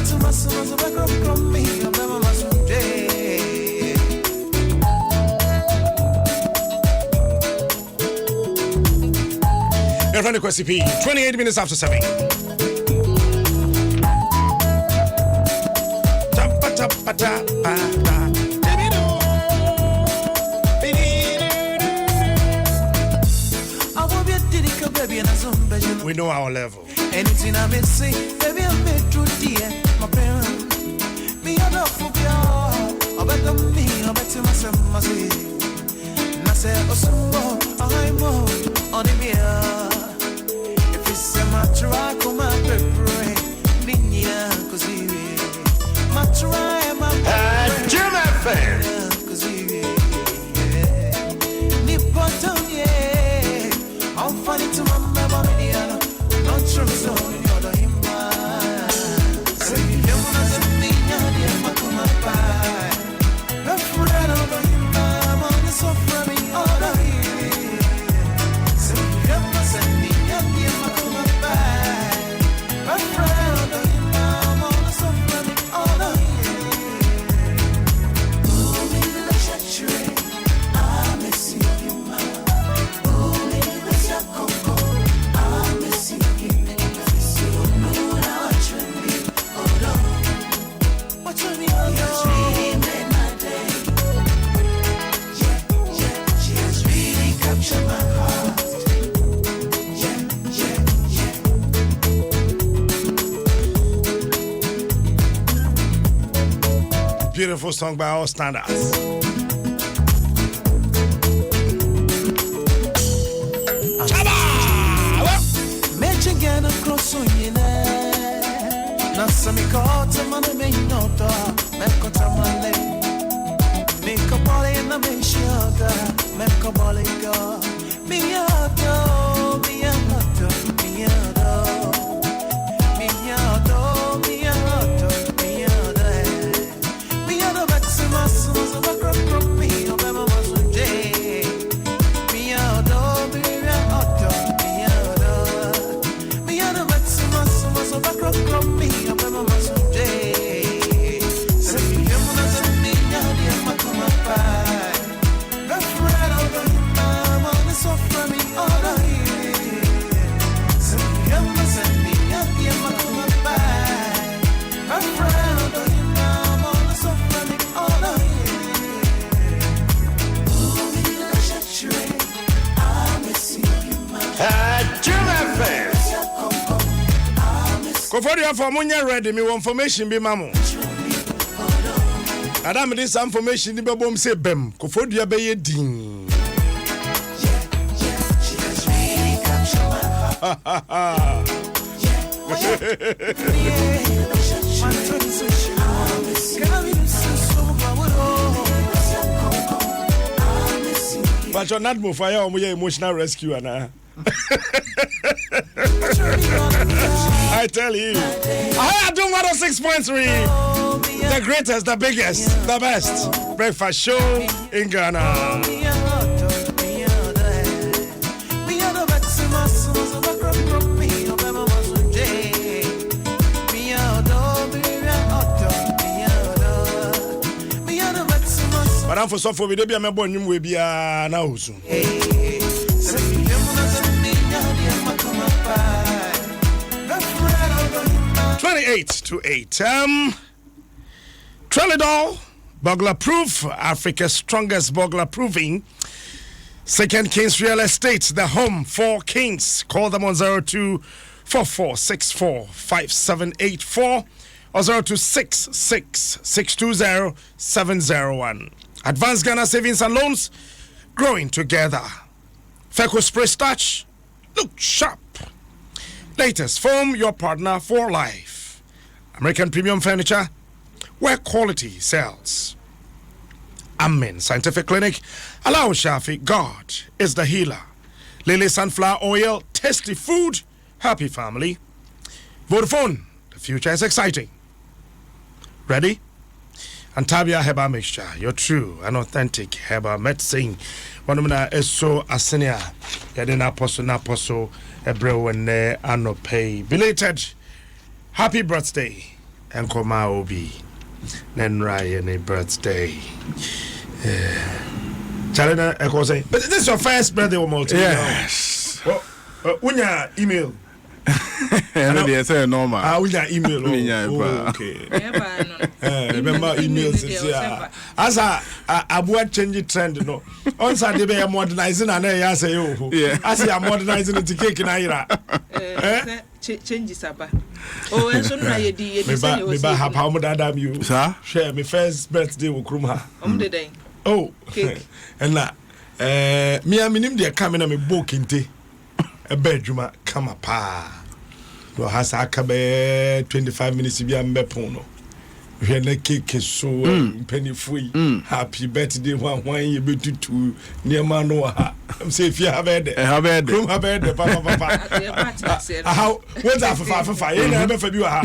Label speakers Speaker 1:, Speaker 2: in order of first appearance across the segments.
Speaker 1: In front of Kwesi P, 28 minutes after 7. We know our level.
Speaker 2: Anything I may say, baby, I may true dear, my parents. Me, I don't forget. I bet me, I bet myself, say, oh, some more, I'm more on the mirror. If it's a matcha, come on, pray, Ninia, cause he matcha, my
Speaker 1: Jim FM.
Speaker 2: Cause he Nippon, yeah, I'm funny to my memory, not sure so in the other him. Say, you want to me, yeah, my come up by. That's right on the him, I'm on the sofa.
Speaker 1: Beautiful song by all standards. For Munya ready, me information be mamu. Adam, this information the babom say bem. Kofodia be ye din. But you're not move fire or emotional rescue, Anna. I tell you, I do 106.3, the greatest, the biggest, the best breakfast show in Ghana. But I'm for some for me, they be a member new way be now soon. 28 to 8. Trinidad, burglar proof, Africa's strongest burglar proofing. Second Kings Real Estate, the home for Kings. Call them on 0244645784 or 0266620701. Advanced Ghana Savings and Loans, growing together. Feco Spray Starch, look sharp. Latest foam, your partner for life. American Premium Furniture, where quality sells. Amen Scientific Clinic, allow Shafi, God is the healer. Lily Sunflower Oil, tasty food, happy family. Vodafone, the future is exciting. Ready? Antabia Herbal Mixture, your true and authentic herbal medicine. One of them is so asenia. Yadina APOSO, Ebrew and Anope. Belated happy birthday enkoma obi nenra ye birthday Chalena eko say but this is your first birthday or multi.
Speaker 3: Yes.
Speaker 1: Unya email.
Speaker 3: And they say normal.
Speaker 1: Unya email. Okay. Remember email as a change trend no. On Saturday be modernizing and I say you. As you modernizing the cake in Ira.
Speaker 4: Changes about. Oh, and so now you did.
Speaker 1: Me ba how much Adam you.
Speaker 3: Sir?
Speaker 1: Share my first birthday with Krumha.
Speaker 4: The day.
Speaker 1: Oh, and na me a minim de come na me book inte a bedroom come pa. No has akabe 25 minutes bi am bepono. We na cake so penny free. Happy birthday one you be to near man no ha. I'm say if you have had room have had papa. How what's that for you never for you ha.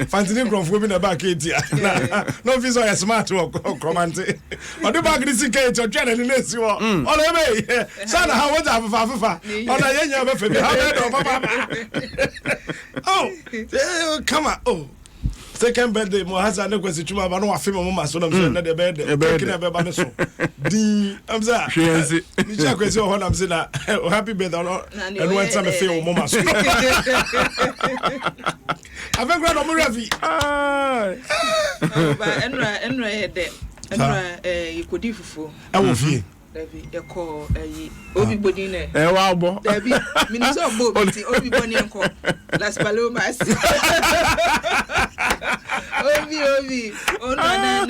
Speaker 1: Fancy from women about it. No visa smart work commente. On the back this cake or channel in this you all away. Son how what's that for on a young for oh come on. Oh second birthday mo hasa na kwesi chuma ba no afi mo ma so na so na de birthday kina be ba me so di am say ni cha kwesi ho na say na happy birthday no and when time fe mo ma so ave grad mo rafi
Speaker 4: ba enra ye de enra yikodi fufu
Speaker 1: awo fie
Speaker 4: David, you call everybody ne.
Speaker 3: Wow, bo.
Speaker 4: David, minister of both. Everybody enko. Las Palomas. Obi. Oh na.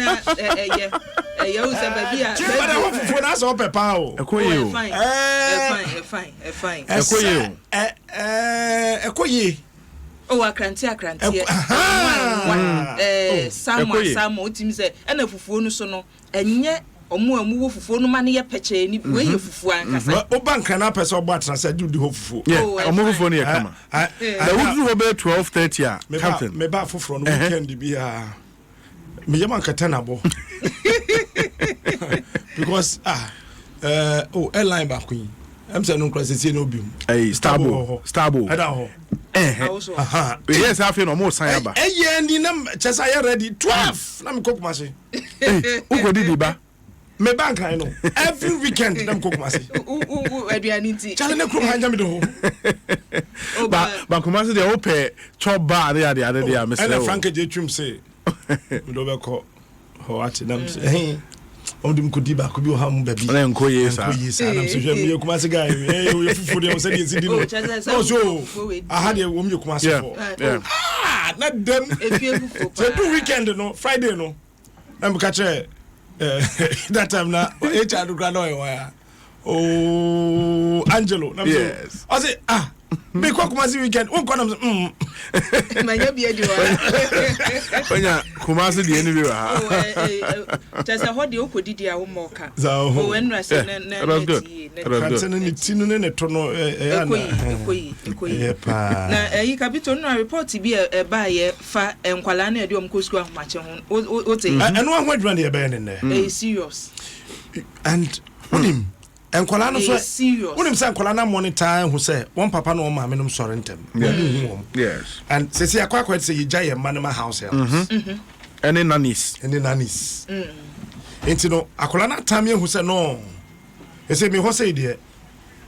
Speaker 4: Yeah, who say baby?
Speaker 1: But I want for us up a pow.
Speaker 3: Ekoye.
Speaker 4: Fine.
Speaker 1: Ekoye.
Speaker 4: Oh, akranti. Samo utim say ena fufu no so no. Enye omu wo fufu no ma ne ye peche ni we ye fufu ankasa
Speaker 1: o banka na pese obo atra say do fufu
Speaker 3: omu fufu no ye kama na wudu ho be 12:30 a captain
Speaker 1: me ba fufu no weekend bi a me ye man katana bo because airline ba queen am say no cross say no bi starbo ada ho yes afi no mo san aba ni na chesa ye ready 12 na me kokuma se
Speaker 3: ugo didi ba
Speaker 1: me bank I know every weekend them cook masi
Speaker 4: aduaniti
Speaker 1: chale ne krum hanja me do
Speaker 3: ba kumasi de ope chop bar they are me say
Speaker 1: and Frank je twum say me do be ko ho ati nam say ondim ko diba ko bi o ha mu ba bi
Speaker 3: na nkoye sa
Speaker 1: nam so hwe me kumasi guy we fufu de o say de sidi no so aha de wo me kumasi for na dem say do weekend no Friday no am ka che that time na HR do grano wire Angelo
Speaker 3: yes
Speaker 1: I say me kwa kumasi weekend won kwa nam
Speaker 4: manya bia di wa
Speaker 3: onya kumasi di eni bi wa
Speaker 4: just a hodi okodidi a wo moka
Speaker 1: o
Speaker 4: enra se na
Speaker 1: ni tinu ne tono
Speaker 4: ekoyi na kapito no report bi e ba ye fa enkwala na e de omkosu ahomache ho o te
Speaker 1: eno ahwadura na ye ba ne
Speaker 4: serious
Speaker 1: and enkwala no so wonim say enkwala na monitor hu say one papa no ma me no sore ntem
Speaker 3: yes
Speaker 1: and say akwa say you jay manima house
Speaker 3: any nannies
Speaker 1: enti no akwala na time hu say no e say me ho say de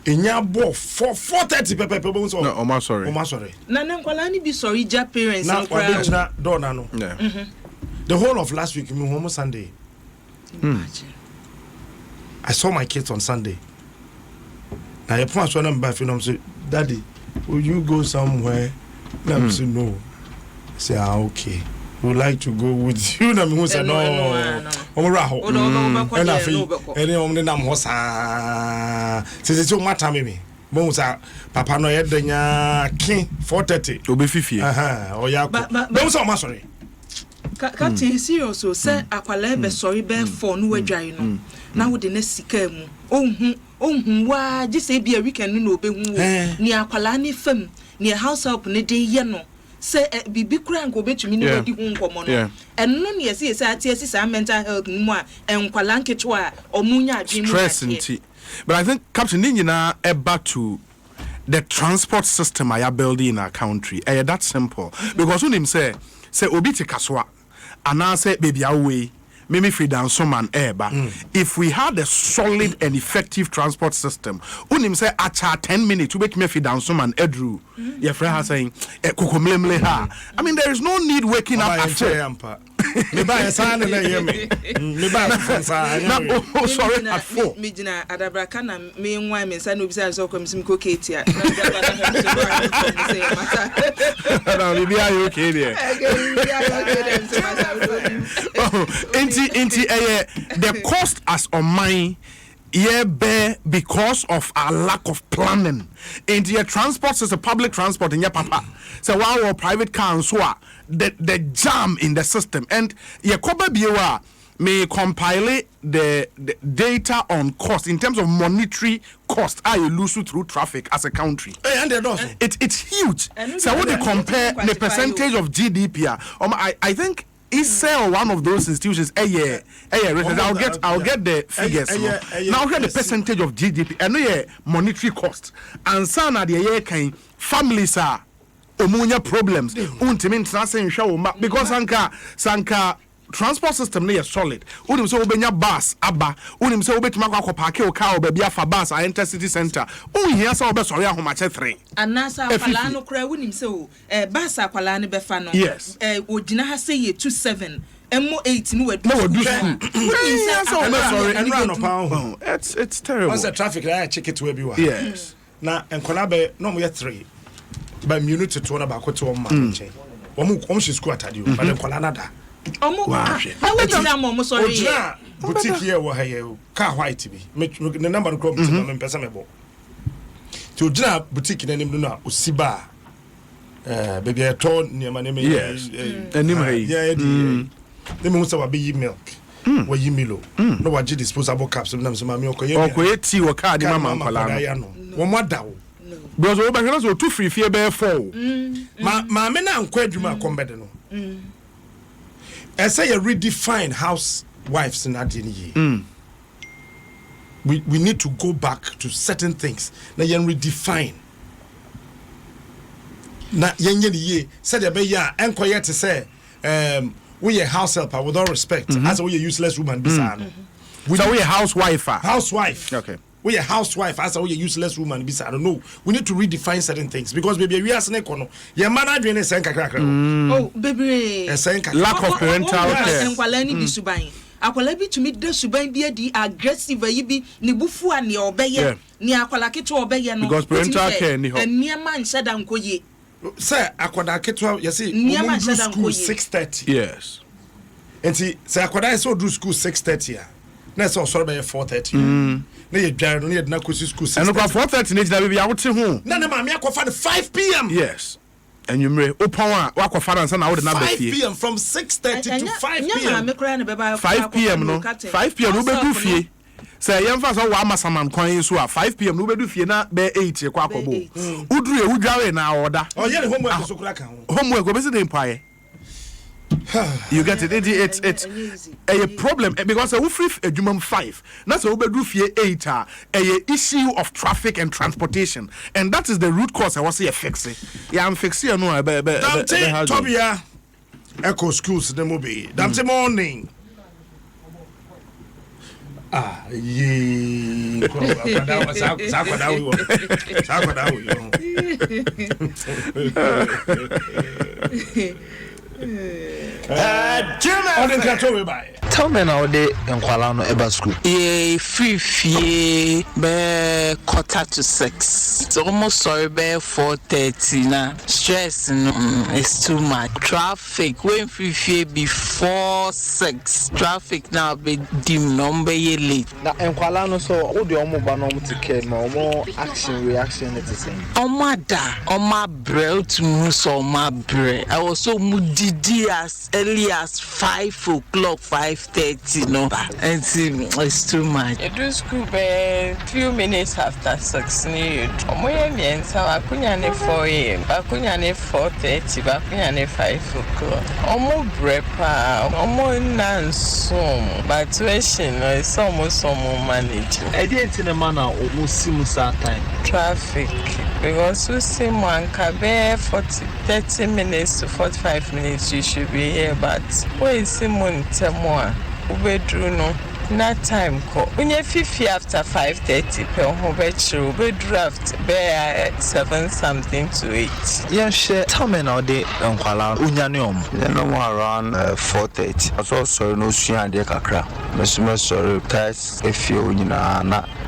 Speaker 1: enya bo 4:30 pepe bo so
Speaker 3: no o ma sorry
Speaker 4: na enkwala ni bi sorry ja parents
Speaker 1: na kwa do na no the whole of last week me home Sunday
Speaker 4: imagine
Speaker 1: I saw my kids on Sunday. Now your parents want them back. Say, Daddy, will you go somewhere? I say no. I say okay. We would like to go with you. I say no. Omuraho. And I feel any omne nam hosa. Say so matter me. Bon sa papa no yet denya king 4:30.
Speaker 3: Obe fifi.
Speaker 1: Oya. Don't so much sorry.
Speaker 4: Captain serious so say akwala be sorry be for no wadwan no na wo de na sika mu ohun wa ji say be a weekend no obehu ni akwala ni fam ni house help ne de ye no say bibi kura nko betumi ni wadi hu nkomo no enno ne yesi ati sa mental health mu a enkwala nkecho a omunya adwin mu
Speaker 3: stress nti but I think Captain Ninyina eba to the transport system I are building in our country. That simple. Because when him say obi te kaswa and I say baby away maybe free down some and airba. If we had a solid and effective transport system, when him say acha 10 minutes to make me free down some and edru. Your friend has saying kukumlemle ha. I mean there is no need waking up at 4.
Speaker 1: Me buy a sign and hear me. Me buy a sign.
Speaker 3: Oh, sorry, at 4.
Speaker 4: Me jina adabraka na me nwa me nsa no bisa so kwam sim ko ketia.
Speaker 3: No, we be okay there. The cost as on mine bear because of our lack of planning. Into your transport is a public transport in your papa. So while our private car and so the jam in the system and your cover biwa may compile the data on cost in terms of monetary cost I lose through traffic as a country. It's huge. So when they compare the percentage of GDP, I think is one of those institutions I'll get the figures now get the percentage of GDP and monetary cost and some of the kind families are omunya problems because sanka transport system is solid. Unim so obenya bus aba unim so obetima kwa park o car oba bia fa bus a enter city center here so obe sori ahomache 3
Speaker 4: anasa akwala no kra unim so bus akwala ne befa no
Speaker 3: yes
Speaker 4: ogina ha say ye 27 Mo 8 no wadu
Speaker 3: it's terrible.
Speaker 1: Once the traffic I check it we be wa
Speaker 3: yes
Speaker 1: na enkola be no mo ye 3 by minute to one about to one man che omo she school atade o but enkola na da
Speaker 4: omo awejina mo sorry
Speaker 1: ojina boutique here wo haye car white bi the number of boutique no me pesa me bo ti ojina boutique na nim no osiba baby I told niam na me
Speaker 3: yes anim hayi
Speaker 1: yeah dem mo say wa be yi milk wa yi milo no wa disposable cups na so ma me
Speaker 3: okoye tea wo car di mama nkola
Speaker 1: no wo mo da wo
Speaker 3: because we be so too free fear be fall
Speaker 1: ma me na nkwa adwuma akombede no I say you redefine housewives in that year. We need to go back to certain things. Now you redefine. Now you said the ya enquire to say we a house helper with all respect as we a useless woman beside.
Speaker 3: So we a housewife.
Speaker 1: Housewife.
Speaker 3: Okay.
Speaker 1: We a housewife as we a useless woman beside. I don't know. We need to redefine certain things because baby we are saying kono. Your man doing a senka cracker.
Speaker 4: Oh baby.
Speaker 3: Lack of parental care.
Speaker 4: Enkwala ni bisuban. Akwala bi tumi de suban bi adi aggressive yi bi ni bufu ani obeye ni akwala keto obeye no.
Speaker 3: Because parental care ni ho.
Speaker 4: Niema nshada nkoye.
Speaker 1: Sir, akwada keto you see school 6:30.
Speaker 3: Yes.
Speaker 1: And see, say akwada so do school 6:30. Na so sorry by 4:30. Na ye dware no ye na ko school 6:30.
Speaker 3: And over 4:30 na jida baby awote ho.
Speaker 1: Na ma me akofa 5 p.m.
Speaker 3: Yes. And you may open one akofa na na would na be
Speaker 1: 5 p.m. from 6:30 to 5 p.m.
Speaker 3: 5 p.m. no 5 p.m. no be do fie. Say yemfa so wa masaman kwan so a 5 p.m. no be do fie na be 8 e kwa akobo. Uduru e wudware na order.
Speaker 1: Oh yeah, the homework so kura kan.
Speaker 3: Homework go be say dey mpae. You get it? It's a problem because we free a human 5. That's a do fear 8 a issue of traffic and transportation, and that is the root cause. I was here fixing. Yeah, I'm fixing. No,
Speaker 1: Tobia Echo Schools the movie. That's morning.
Speaker 5: Tell me now the Nkwala no eba school. Free be 5:45. It's almost sorry be 4:30 na. Stress no it's too much. Traffic when free before 6. Traffic now be dim number ye late.
Speaker 6: Na Nkwala no so wo de omo ba no mo take no mo action reaction it is same.
Speaker 5: Oma bre to mu so oma bre. I was so mudidi as early as 5 o'clock 5 5:30 no. It's too much.
Speaker 7: You do school by few minutes after 6 need. Omoye miensa wakunya ne 4 a.m. Wakunya ne 4:30, wakunya ne 5 o'clock. Omo brepa, omo nansom. But situation is almost managed.
Speaker 6: I didn't in a manner almost similar time.
Speaker 7: Traffic. Because we see one cabe 30 minutes to 45 minutes you should be here, but we see one more. We do no. Not time call. When you 50 after 5:30 per home we draft bear 7 something to 8.
Speaker 6: Yeah, share. Tell me now the unkwala unyanium.
Speaker 8: No more around 4:30. I saw sorry no shan de kakra. Me sorry test if you na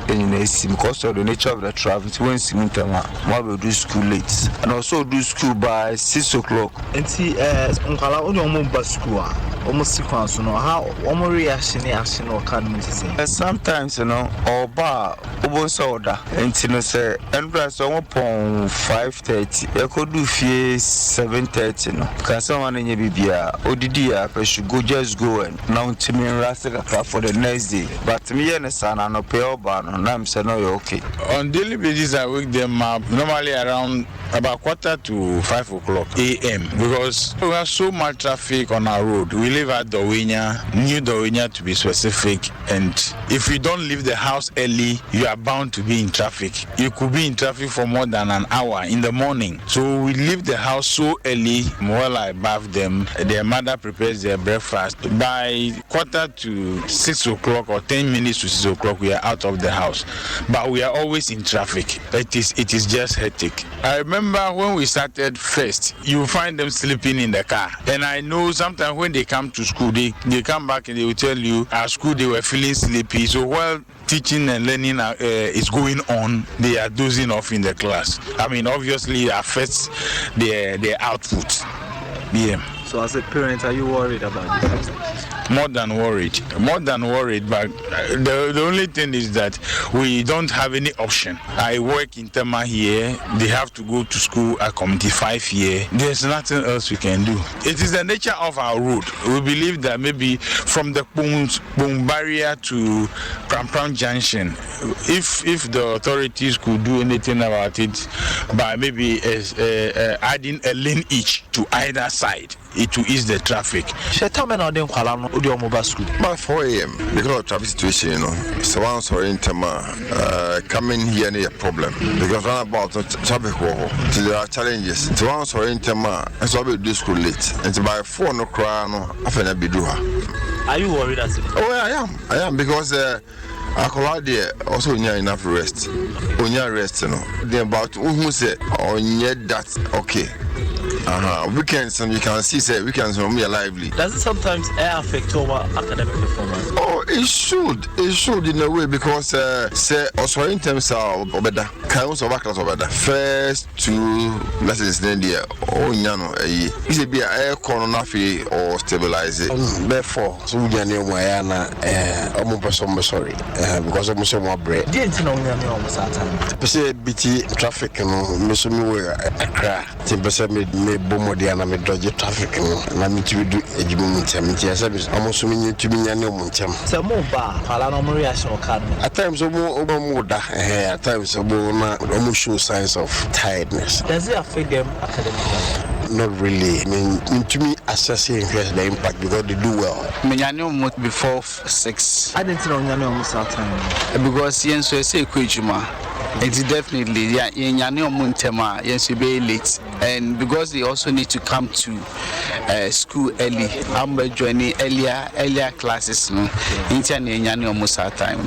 Speaker 8: because of the nature of the traffic when simintama we do school late and also do school by 6 o'clock.
Speaker 6: And see unkwala unyom ba school almost sequence no how reaction or can say
Speaker 8: sometimes or bar obosoda and no say and plus upon 5:30 you could do fear 7:30 no because someone in your bibia odidia I should go just go and now to me rasta for the next day but me and son and no pay bar no I'm saying no you're okay.
Speaker 9: On daily basis I wake them up normally around about 4:45 a.m. because we have so much traffic on our road. We live at New Dawenya to be specific, and if you don't leave the house early, you are bound to be in traffic. You could be in traffic for more than an hour in the morning. So we leave the house so early. While I bath them, their mother prepares their breakfast. By 5:45 or 10 minutes to 6 o'clock, we are out of the house. But we are always in traffic. It is just hectic. I remember when we started first, you find them sleeping in the car. And I know sometimes when they come to school, they come back and they will tell you at school they were feeling sleepy. So while teaching and learning is going on, they are dozing off in the class. I mean, obviously it affects their output. Yeah.
Speaker 6: So as a parent, are you worried about this?
Speaker 9: More than worried, but the only thing is that we don't have any option. I work in Tema here, they have to go to school at Community 5 here. There's nothing else we can do. It is the nature of our road. We believe that maybe from the Boom barrier to Pram Junction, if the authorities could do anything about it by maybe adding a lane each to either side, it will ease the traffic.
Speaker 10: By 4 a.m. because of traffic situation, so once or in Tema coming here near a problem because run about traffic till there are challenges. So once or in Tema, and so we do school late, and by 4 no crown, often be do her.
Speaker 6: Are you worried as
Speaker 10: Oh, I am because I call there also enough rest. Rest, Then about who say, oh, yet that's okay. Weekends and you can see say weekends when we are lively.
Speaker 6: Does it sometimes affect our academic performance?
Speaker 10: Oh, it should in a way because say also in terms of better kinds of class of better first 2 lessons then there is it be a air corner fee or stabilize it.
Speaker 8: Therefore so we are near sorry because I'm so more bread.
Speaker 6: Didn't know almost that time.
Speaker 8: Say BT traffic miss me where a crack. Me bomodiana me dodge traffic na me to do ejumuntem almost me to be nyane omuntem
Speaker 6: say mo ba ala no mo reaction card
Speaker 8: at times mo da at times na almost show signs of tiredness.
Speaker 6: Does it affect them academically?
Speaker 8: Not really. I mean, to me, assessing the impact because they do well.
Speaker 5: Menyane before 6.
Speaker 6: I didn't know nyane almost that time
Speaker 5: because yen so say kwejuma. It's definitely yes, be late, and because they also need to come to school early. I'm joining earlier classes. No, internet almost our time.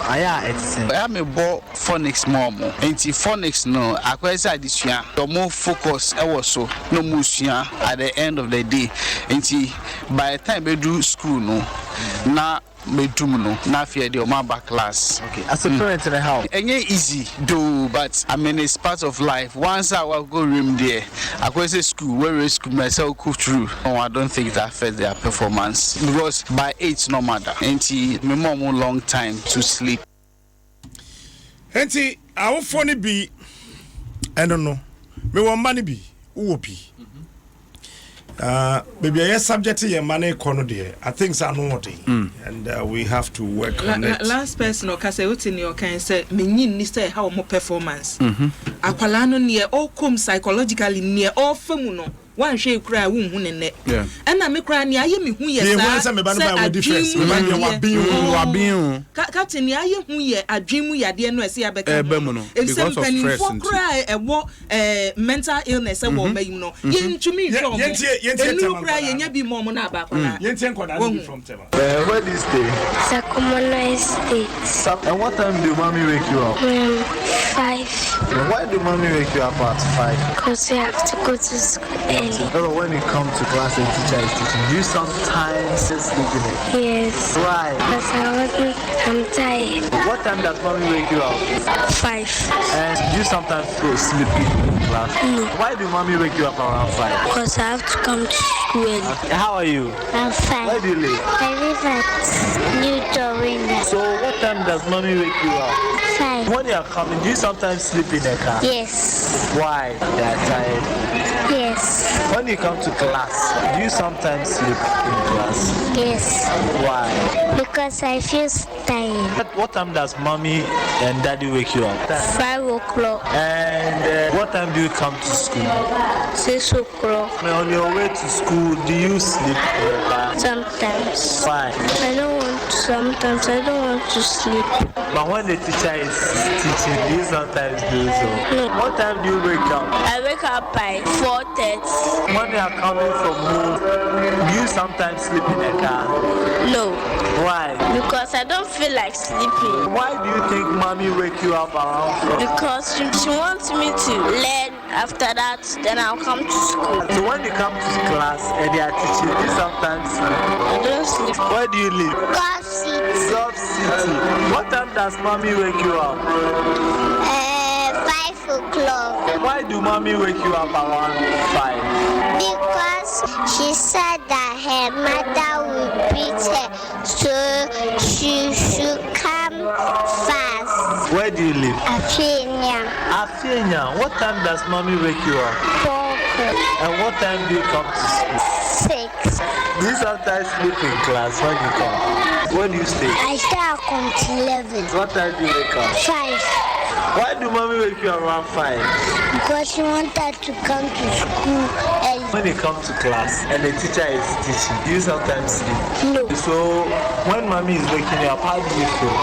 Speaker 5: I am a ball phonics more. Anti phonics no. I quite this year. The more focus I was so no musia at the end of the day. Anti by the time we do school no na. Not fear the Omaba class.
Speaker 6: Okay, as a parent in the house,
Speaker 5: it ain't easy, though, but I mean, it's part of life. Once I will go room there, I go to school, where school myself go through. Oh, I don't think that affects their performance because by 8 no matter. And me more long time to sleep.
Speaker 1: And our funny be, I don't know, me want money be, who be. Maybe a subject to your money economy. I think so and we have to work on it.
Speaker 4: Last person or kase in your can say me ni say how more performance. Akwala near all come psychologically near all femuno. One shake cry womb in it. Yeah. And I make cry near me who yes. Captain Yaya who ye a dream we are dear no see a better. If some penny for cry a war mental illness a woman, you know. Yen to me, you cry and you be more monaba.
Speaker 6: From Tema. Where do you stay?
Speaker 11: Sacramento State.
Speaker 6: And what time do mommy wake you up?
Speaker 11: 5.
Speaker 6: Why do mommy wake you up at 5?
Speaker 11: Because we have to go to school early.
Speaker 6: When you come to class and teacher is teaching, do you sometimes sleep in it?
Speaker 11: Yes.
Speaker 6: Why?
Speaker 11: Because I'm tired.
Speaker 6: What time does mommy wake you up?
Speaker 11: 5.
Speaker 6: And do you sometimes go sleep in class?
Speaker 11: No.
Speaker 6: Why do mommy wake you up around 5?
Speaker 11: Because I have to come to school early.
Speaker 6: How are you?
Speaker 11: I'm fine.
Speaker 6: Where do you live?
Speaker 11: I live at New Dorina.
Speaker 6: So what time does mommy wake you up?
Speaker 11: 5.
Speaker 6: When you are coming, do you sometimes sleep in a car?
Speaker 11: Yes.
Speaker 6: Why? You are tired.
Speaker 11: Yes.
Speaker 6: When you come to class, do you sometimes sleep in class?
Speaker 11: Yes.
Speaker 6: Why?
Speaker 11: Because I feel tired.
Speaker 6: What time does mommy and daddy wake you up?
Speaker 11: 5 o'clock.
Speaker 6: And what time do you come to school?
Speaker 11: 6 o'clock.
Speaker 6: On your way to school, do you sleep in the car?
Speaker 11: Sometimes.
Speaker 6: Why?
Speaker 11: Sometimes I don't want to sleep.
Speaker 6: But when the teacher is teaching, do you sometimes do so?
Speaker 11: No.
Speaker 6: What time do you wake up?
Speaker 11: I wake up by 4:30.
Speaker 6: When you are coming from home, do you sometimes sleep in the car?
Speaker 11: No.
Speaker 6: Why?
Speaker 11: Because I don't feel like sleeping.
Speaker 6: Why do you think mommy wake you up around 4?
Speaker 11: Because she wants me to learn. After that, then I'll come to school.
Speaker 6: So when you come to class and they are teaching, do you sometimes sleep?
Speaker 11: I don't sleep.
Speaker 6: Where do you live?
Speaker 11: Gulf City.
Speaker 6: Gulf City. What time does mommy wake you up?
Speaker 11: 5 o'clock.
Speaker 6: Why do mommy wake you up around 5?
Speaker 11: Because she said that her mother will beat her, so she should come fast.
Speaker 6: Where do you live?
Speaker 11: Afenia.
Speaker 6: Afenia. What time does mommy wake you up?
Speaker 11: 4 o'clock.
Speaker 6: And what time do you come to school?
Speaker 11: 6.
Speaker 6: Do you sometimes sleep in class when you come? Where do you stay?
Speaker 11: I start come to 11.
Speaker 6: What time do you wake up?
Speaker 11: 5.
Speaker 6: Why do mommy wake you around 5?
Speaker 11: Because she wanted to come to school early.
Speaker 6: When you come to class and the teacher is teaching, do you sometimes sleep?
Speaker 11: No.
Speaker 6: So when mommy is waking you up, how do you feel?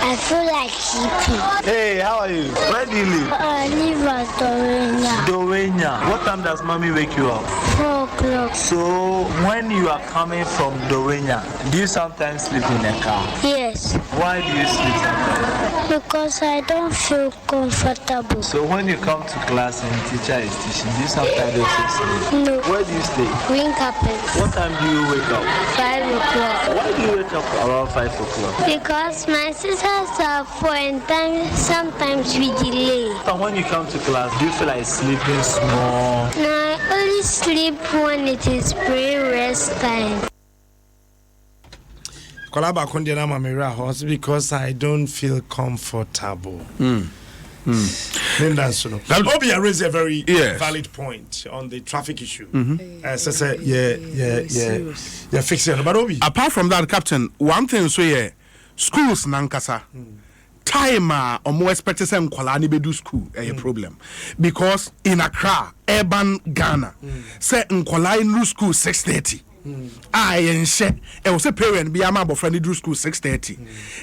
Speaker 11: I feel like sleeping.
Speaker 6: Hey, how are you? Where do you live?
Speaker 11: I live at Dorena.
Speaker 6: Dorena. What time does mommy wake you up?
Speaker 11: 4 o'clock.
Speaker 6: So when you are coming from Dorena, do you sometimes sleep in a car?
Speaker 11: Yes.
Speaker 6: Why do you sleep sometimes?
Speaker 11: Because I don't feel comfortable.
Speaker 6: So when you come to class and the teacher is teaching, do you sometimes also sleep?
Speaker 11: No.
Speaker 6: Where do you stay?
Speaker 11: Green carpet.
Speaker 6: What time do you wake up?
Speaker 11: 5 o'clock.
Speaker 6: Why do you wake up around 5 o'clock?
Speaker 11: Because my sisters are 4 and sometimes we delay.
Speaker 6: And when you come to class, do you feel like sleeping small?
Speaker 11: No, I only sleep when it is pre-rest time.
Speaker 1: Because I don't feel comfortable. Obi raised a very valid point on the traffic issue. Fix it. But Obi,
Speaker 3: apart from that, Captain, one thing so schools nankasa time or more expected some kwala ni bedu school a problem because in Accra, urban Ghana, say nkwala in school 6:30. I and it was a parent be a man of friendly school 6:30.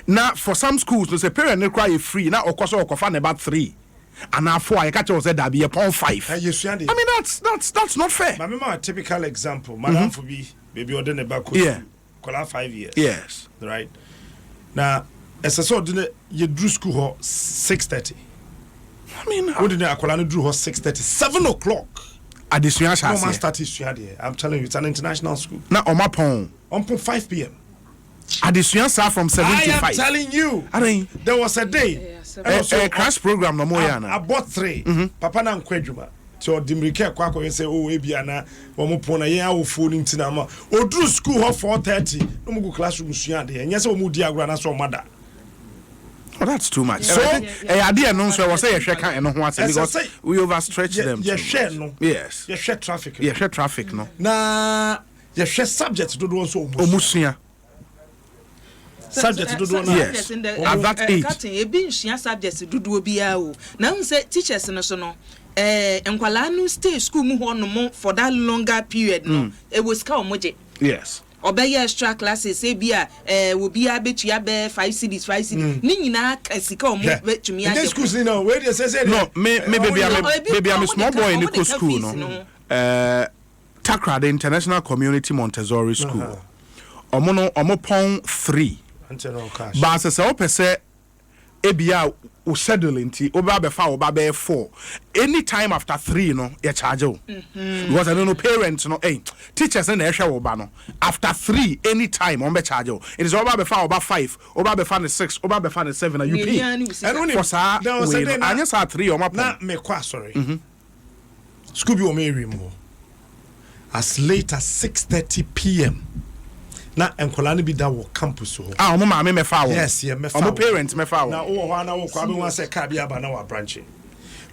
Speaker 3: Now for some schools, there's a parent they cry free now or cost or fan about 3. And now 4 I catch was that be upon 5. I mean that's not fair.
Speaker 1: But remember a typical example, Madam for be baby or then about 5 years.
Speaker 3: Yes.
Speaker 1: Right. Now as a sort you drew school 6:30.
Speaker 3: I mean
Speaker 1: what did I drew 6:30? 7 o'clock.
Speaker 3: Addition
Speaker 1: I'm telling you, it's an international school.
Speaker 3: Now on my phone.
Speaker 1: On 5 p.m.
Speaker 3: Addition from 75.
Speaker 1: I am telling you. There was a day.
Speaker 3: A crash program no more.
Speaker 1: I bought 3. Papa na nkwedwuma. So Dimrike kwako you say oh ebiana omo pona yen awofo ni ntina ma. Odru school ho 4:30. No mo go classroom sua de. Enye say omo di agura na so mother.
Speaker 3: that's too much. So, I didn't know. So I was saying, because we overstretch them. Yes.
Speaker 1: You share traffic.
Speaker 3: Yeah, share traffic. No.
Speaker 1: Na you share subjects to do also.
Speaker 3: Omusia.
Speaker 1: Subjects to do.
Speaker 3: Yes. At that age.
Speaker 4: Ebi nsia subjects do bia o. Na unse teachers no so no. Nkwala no stay school mu ho no for that longer period no. E was ka omoje.
Speaker 3: Yes.
Speaker 4: Obey extra classes ebia will be abetua be 5 cedis ni nyina kasika omo betumi age.
Speaker 1: The schools no where they say
Speaker 3: no maybe I'm a small boy in the school no. Takra the International Community Montessori School. Omo pon 3. But as I say ebia o schedule nti oba be fa oba be 4 anytime after 3 no you charge o because I don't know parents no teachers na ehwe oba no after 3 anytime on be charge o it is oba be fa oba 5 oba be fa 6 oba be fa 7 and you pay and for sa anya sa 3 o ma
Speaker 1: na me kwa sorry school bi o me mo as late as 6:30 p.m. na enkola no bi da wo campus ho
Speaker 3: omo ma me fa wo
Speaker 1: yes yeah me fa
Speaker 3: omo parents me fa wo
Speaker 1: na wo ho na wo kwa be wan say ka bia ba na wa branch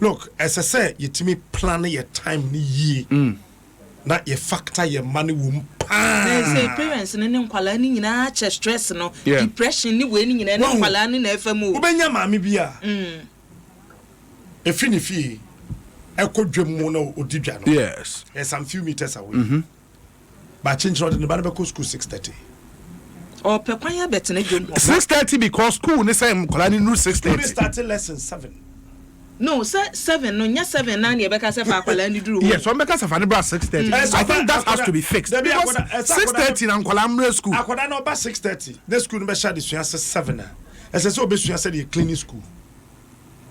Speaker 1: look as I say yetimi plan your time ni yie na ye factor your money wo
Speaker 4: na say parents ne nkwala ni nyina che stress no depression ni we ni nyina ne nkwala ni na efam o
Speaker 1: wo benya ma me bia efini fi ekodwem mu na odidwa no
Speaker 3: yes
Speaker 1: some few meters away but change road in the Banabako school 6:30.
Speaker 4: Or Pequania better
Speaker 3: 6:30 because school the same Colani no 6:30.
Speaker 1: We started lesson 7.
Speaker 4: No, sir, 7, no, yes, 7, 9, you because of Colani drew.
Speaker 3: Yes, one because of Anibra 6:30. I think that has to be fixed. 6:30 and Columbia school.
Speaker 1: I could not about 6:30. The school number shall be 7. As I saw, Bishop said, a cleaning school.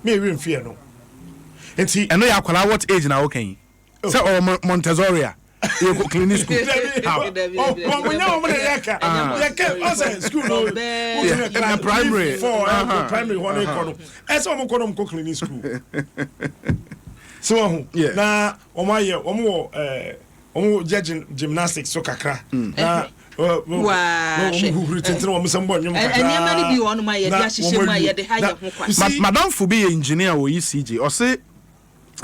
Speaker 1: Me, we fear no. And see,
Speaker 3: and know what age now, okay? So, Montessori. You go clean school.
Speaker 1: School
Speaker 3: primary.
Speaker 1: Primary one as I'm going to clean school. So now judging gymnastics so kakra.
Speaker 3: Madam Fubi engineer or ECG or say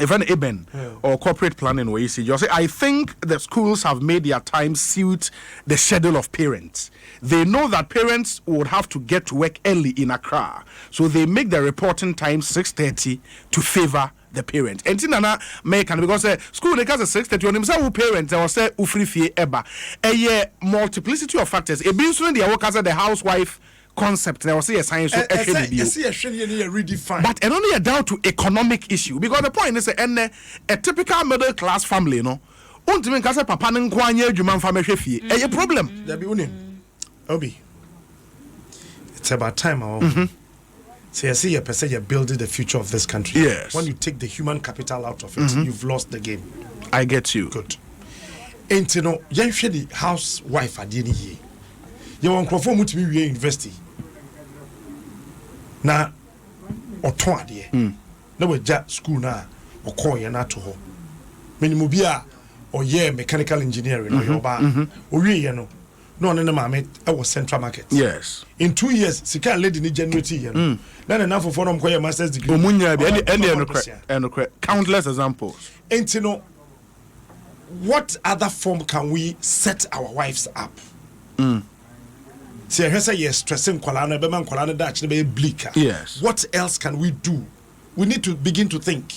Speaker 3: if an Eben or corporate planning or ECG, you say, I think the schools have made their time suit the schedule of parents. They know that parents would have to get to work early in Accra, so they make the reporting time 6:30 to favor the parent. And Tinana make and because school they cause 6:30 on himself parents or say ufrifie eba. A multiplicity of factors. A being soon the work as the housewife concept there was a science so
Speaker 1: redefine
Speaker 3: but and only a down to economic issue because the point is a typical middle class family no untimi nka say papa ne nko anya adwuma mfa mehwe fie a problem
Speaker 1: there be unim obi it's about time so you see your person you're building the future of this country.
Speaker 3: Yes,
Speaker 1: when you take the human capital out of it you've lost the game.
Speaker 3: I get you.
Speaker 1: Good. And you know yenhwe the housewife adie ye you want crofo mutimi wie university na oton ade na waja school na okoye na to ho minimu bia oye mechanical engineering or yoba owie ye no no na mama e was Central Market.
Speaker 3: Yes,
Speaker 1: in 2 years sika lady ni generate ye no na na for no mkoye master's degree
Speaker 3: omunya bi and countless examples.
Speaker 1: And you know what other form can we set our wives up? See, I say yes, stressing Kolana, Beman Kolana Dutch, be bleaker.
Speaker 3: Yes.
Speaker 1: What else can we do? We need to begin to think.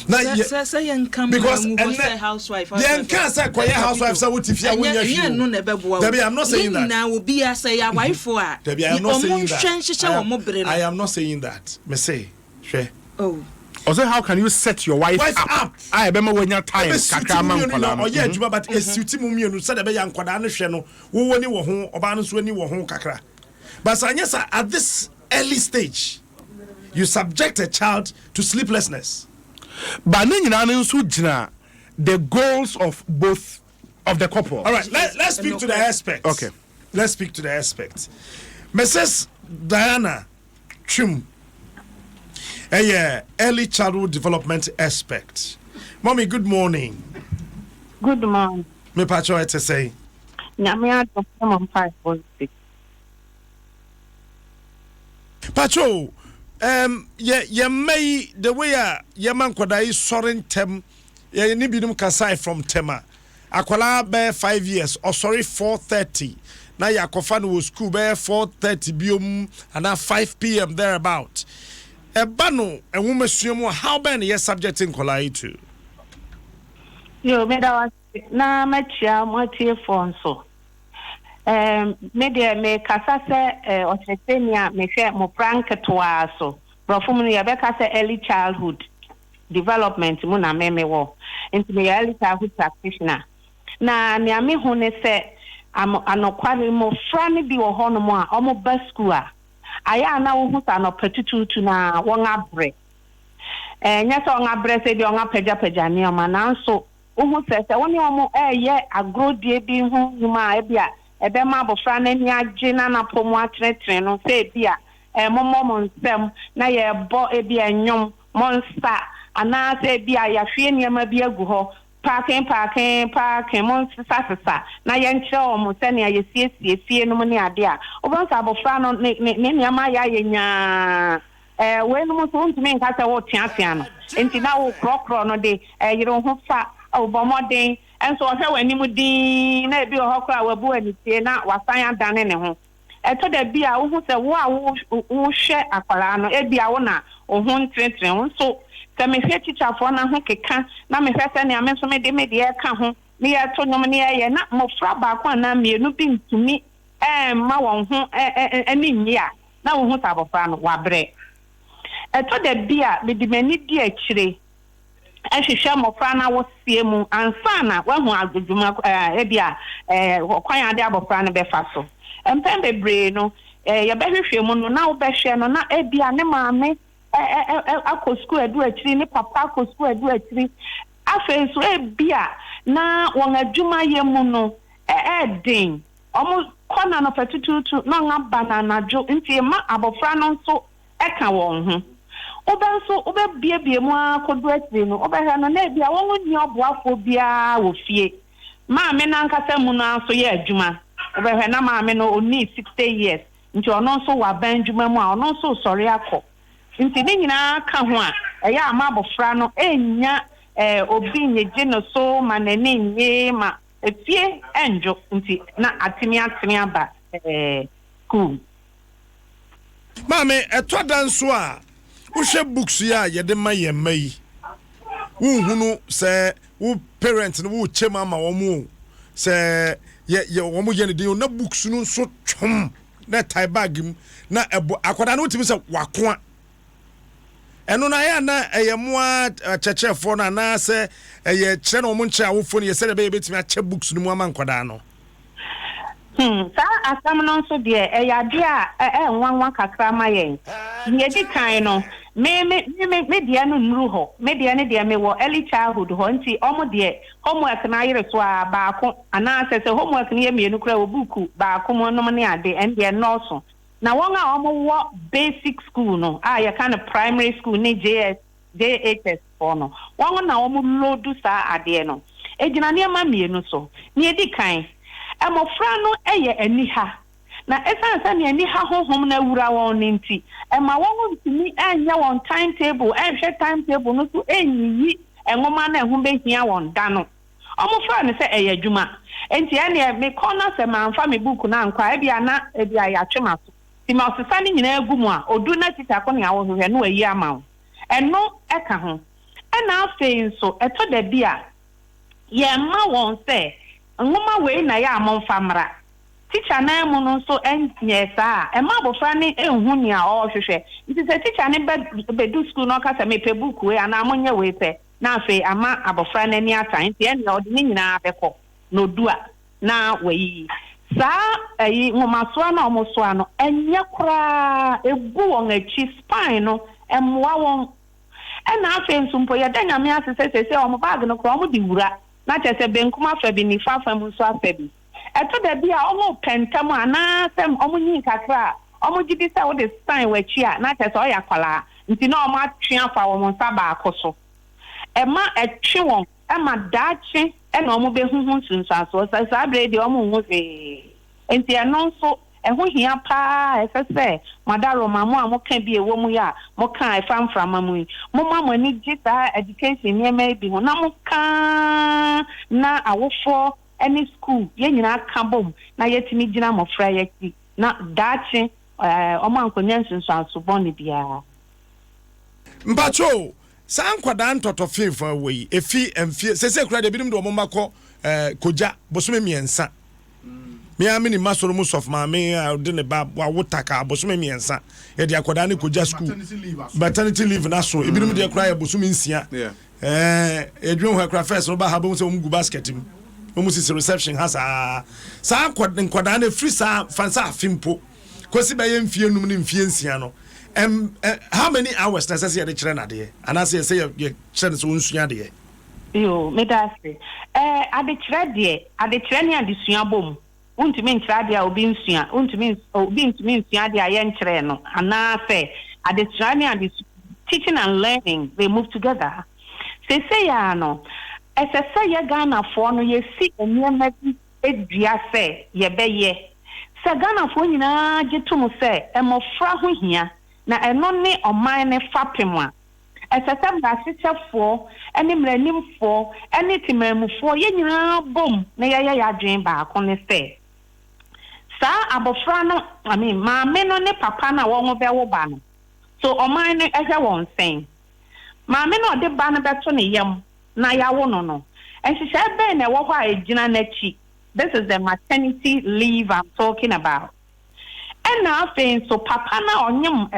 Speaker 1: Now,
Speaker 4: because housewife.
Speaker 1: Then can't say quiet housewife. So what if you are Debbie, I'm not saying that.
Speaker 4: Now will be a say a wife for
Speaker 1: Debbie, I'm not saying that. I am not saying that. Me say,
Speaker 4: oh.
Speaker 3: Also, how can you set your wife up? I remember when your time
Speaker 1: oh yeah, but a suit mummy said a young quadano, who when you were home, or Banus when you were home, Kakra. But Sanyasa, at this early stage, you subject a child to sleeplessness.
Speaker 3: But the goals of both of the couple.
Speaker 1: All right, let's speak to the aspects.
Speaker 3: Okay.
Speaker 1: Let's speak to the aspects. Mrs. Diana Chum. Early childhood development aspect. Mommy, good morning.
Speaker 12: Good morning.
Speaker 1: Me pacho ete say. Pacho, ye may the way ye man could I soaring tem, ye nibidum kasai from Tema. Akwala bear 5 years, or sorry, 4:30. Now ya kofan was school bear 4:30 bium and now 5 p.m. thereabout. A bano, a woman assume how many years subject in Kolai to.
Speaker 12: Yo, me da na machia motie fonso. Media me kasa se osesenia me hwe mo prank toa so. Brofum no ye be kasa early childhood development mu na me wo. Into me early childhood practitioner. Na me ame hu ne se anokware mo fra ne bi wo hono mo a omo ba school a aya na wo hu sa no petutu na won abre. Nya so won abre se bi won apagya ne o ma na so wo se woni omo ye agrodie bi hu huma e bia ebe ma bofra na ni age na na pomo atretre no se bia momo nsem na ye bo e bia nyom monster ana se bia ya hwe niam bia gu ho parking monster na ye nche omo se ne ye siesie fie no ne ade a obonsa bofra no ne niam ya ye nya we no so ntumi nka se wo tiatia no enti na wo krokro no de yiro ho fa obomodin enso ohwe wani mudin na ebi ohokra wabu anitie na wasan adane ne ho eto da bia wo hu se wo a wo hwe akwara no ebia wo na ohun ntrentre ho so se me hwe teacher fo na ho keka na me hwe se ne ame so me de ka ho me ye to nyom ne ye na mofra ba kwa na mienu bi ntumi ma won ho ani nyia na wo hu tabofra no wabre eto da bia me di mani di akire ehwehwe mofra na wo sie mu ansa na wa hu aguduma ebia kwan ade abofra no befa so empembe bre no ye behwehwe mu no na wo behwe no na ebia ne maame akosku edu akiri ne papa akosku edu akiri afen so ebia na won adwuma ye mu no den omo kona no petututu na ngaba na najo nti ma abofra no nso eka won ho obanso obebiebie mu akodu atiri no obehwa no na bia won ni oboafo bia wo fie maame na nkasa mu no anso ye adwuma obehwa na maame no oni 60 years nti ono nso wa banjuma mu a ono nso sori akọ nti ni nyina ka ho a eya ama abofra no enya obi nyeje no so manani nye ma efie enjo nti na atimi aba cool
Speaker 1: maame eto danso a wo books ya yede ma ye mai wo hunu se wo parents no wo chema ma wo mu se ye wo mu ye ne de na books no so twom na tie bag mu na ebo akoda no timi se wakoa eno na ya na eye mo a chechefo na na se eye kire na wo mu nche awofo ne ye se de be betimi a che books no mu ama nkoda no
Speaker 12: sa asam no so de eyade a nwanwa kakra ma yen ye di kan no me dia no nru ho me dia ne dia me wo early childhood ho nti omo de homework na yire so a baako ana se homework ne ye mienu kra wo buku baako mo no ne ade en de no so na won a omo wo basic school no ye kind of primary school ne JHS for no won na omo lodu sa ade no ejina ne ma mienu so ne di kan emofra no eye aniha na esansa ne aniha honhom na wura won ninti ema won ntimi anya won timetable ehwe timetable no so enyi enwoma na ehun behia won da no omofra ne se eye adwuma enti ene me corner se manfa me book na nkwa ebia ya twema so ti ma osesa ne nyina agu mu a odu na tita ko ne awo hwe no ayi ama wo eno eka ho ena afei so eto da bia ye ma won se ngoma we na ya amomfamra teacher na mu no so enye saa e ma bofra ne enhu ni a o hwehwe nti se teacher ne be do school no ka se me pe book we ana amonye we pe na afi ama abofra na ni atan nti ene odi ni nyina abekọ no dua na we saa ngoma so na omo so ano enye kura egu won achi spine no emwa won ena afi nsumpo ya danya me asese omo bag no kura omo di wura na chese benkum afa bi ni fafa mu so afa bi eto da bia omo pentam ana sem omo nyi kakra omo gidi sa wo de sign wachi a na chese o ya kwala nti na omo atwe afa wo nsa ba akoso ema etwe won ema dachi e na omo be hunhun sunsan so sa bre de omo hu se enti eno so ɛho hia pa ɛsɛ madaro mamo a mo ka bi ewo mu ya mo ka efamframa mu mo mamo ni gita education niema bi ho na mo ka na awofo any school ye nyina ka bom na yetimi gina mo fra yeti na dachi omo ankonya nsunsu asobon ne bia
Speaker 1: mpacho san kwada ntoto fefa wei efi emfie sese kura de binim do mo makọ koja bosome miensa me amini masoro mu sof ma me de ne ba wa wotaka bosome miensa e de akoda ne koja school maternity leave na so ebinim de kura ya bosome nsia edwon ho kura first no ba ha bo se mu gu basket mu mo sisi reception ha sa kwada ne free sa fansa afimpo kosi ba ye mfie num ne mfie nsia no how many hours necessary the children are there and I say your children so unsua there
Speaker 12: yo me da say ade children there ade children ni ade sua bom untimi nchira there obi nsua untimi nsua there ye nchire no ana say ade children ni ade teaching and learning they move together say ya no say ye Ghana for no ye si enema bi edua say ye beye say Ghana for nyina getum say emofra ho hia na eno ne oman ne fapem a esesem na sechefo ene mranimfo ene timamufo ye nyina bom na ye adwen ba ko ne se sa abofra no maame no ne papa na wo be wo ba no so oman ne ehwe won sen maame no de ba no beto ne yam na yawo no enhihye be na wo ho a ejina na chi. This is the maternity leave I'm talking about. And now so papa na onyem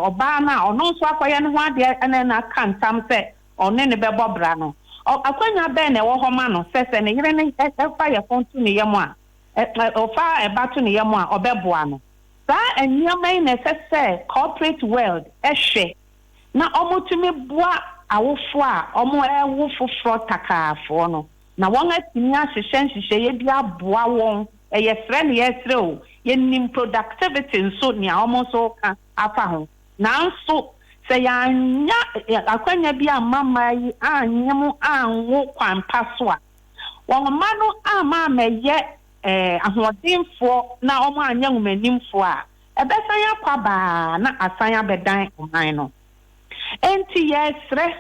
Speaker 12: oba na ono so akoye ne ho ade ene na kantam se one ne bebo bra no akwanya be na wo ho ma no sese ne yire ne efa ye fontu ne yam a ofa ebato ne yam a obeboa no sa enyama ne sese corporate world ehwe na omotumi boa awofo a omo ewo foforo takafo no na won atimi ahyehyehye ye bia boa won eyesre ne yesre o yenim productivity nso ni amoso ka afa ho nanso se ya nya akwanya bi amama yi anyem anwo kwampa so a won ma no ama meye ahodinfo na omo anya ngumanimfo a ebesan ya kwaba na asan ya bedan oman no enti yesre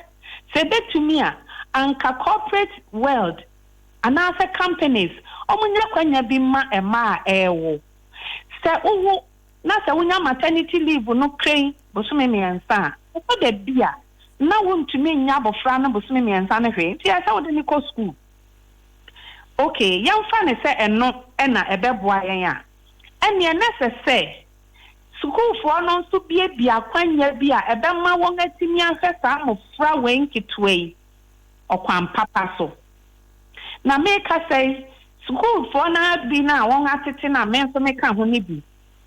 Speaker 12: se betumi a anka corporate world anase companies omunya kwanya bi ma ema ewo se uwu na se wunya maternity leave no kren bosome miensa so de bia na wontumi nya bofra na bosome miensa na hwe ti asa wo de ni ko school okay yamfa ne se eno na ebeboa yen a ene na se school for no so bia kwanya bia ebema won atimi ahwesa mofra wenkitwei okwan papa so na make say school for na bi na won atete na men so make ho ni bi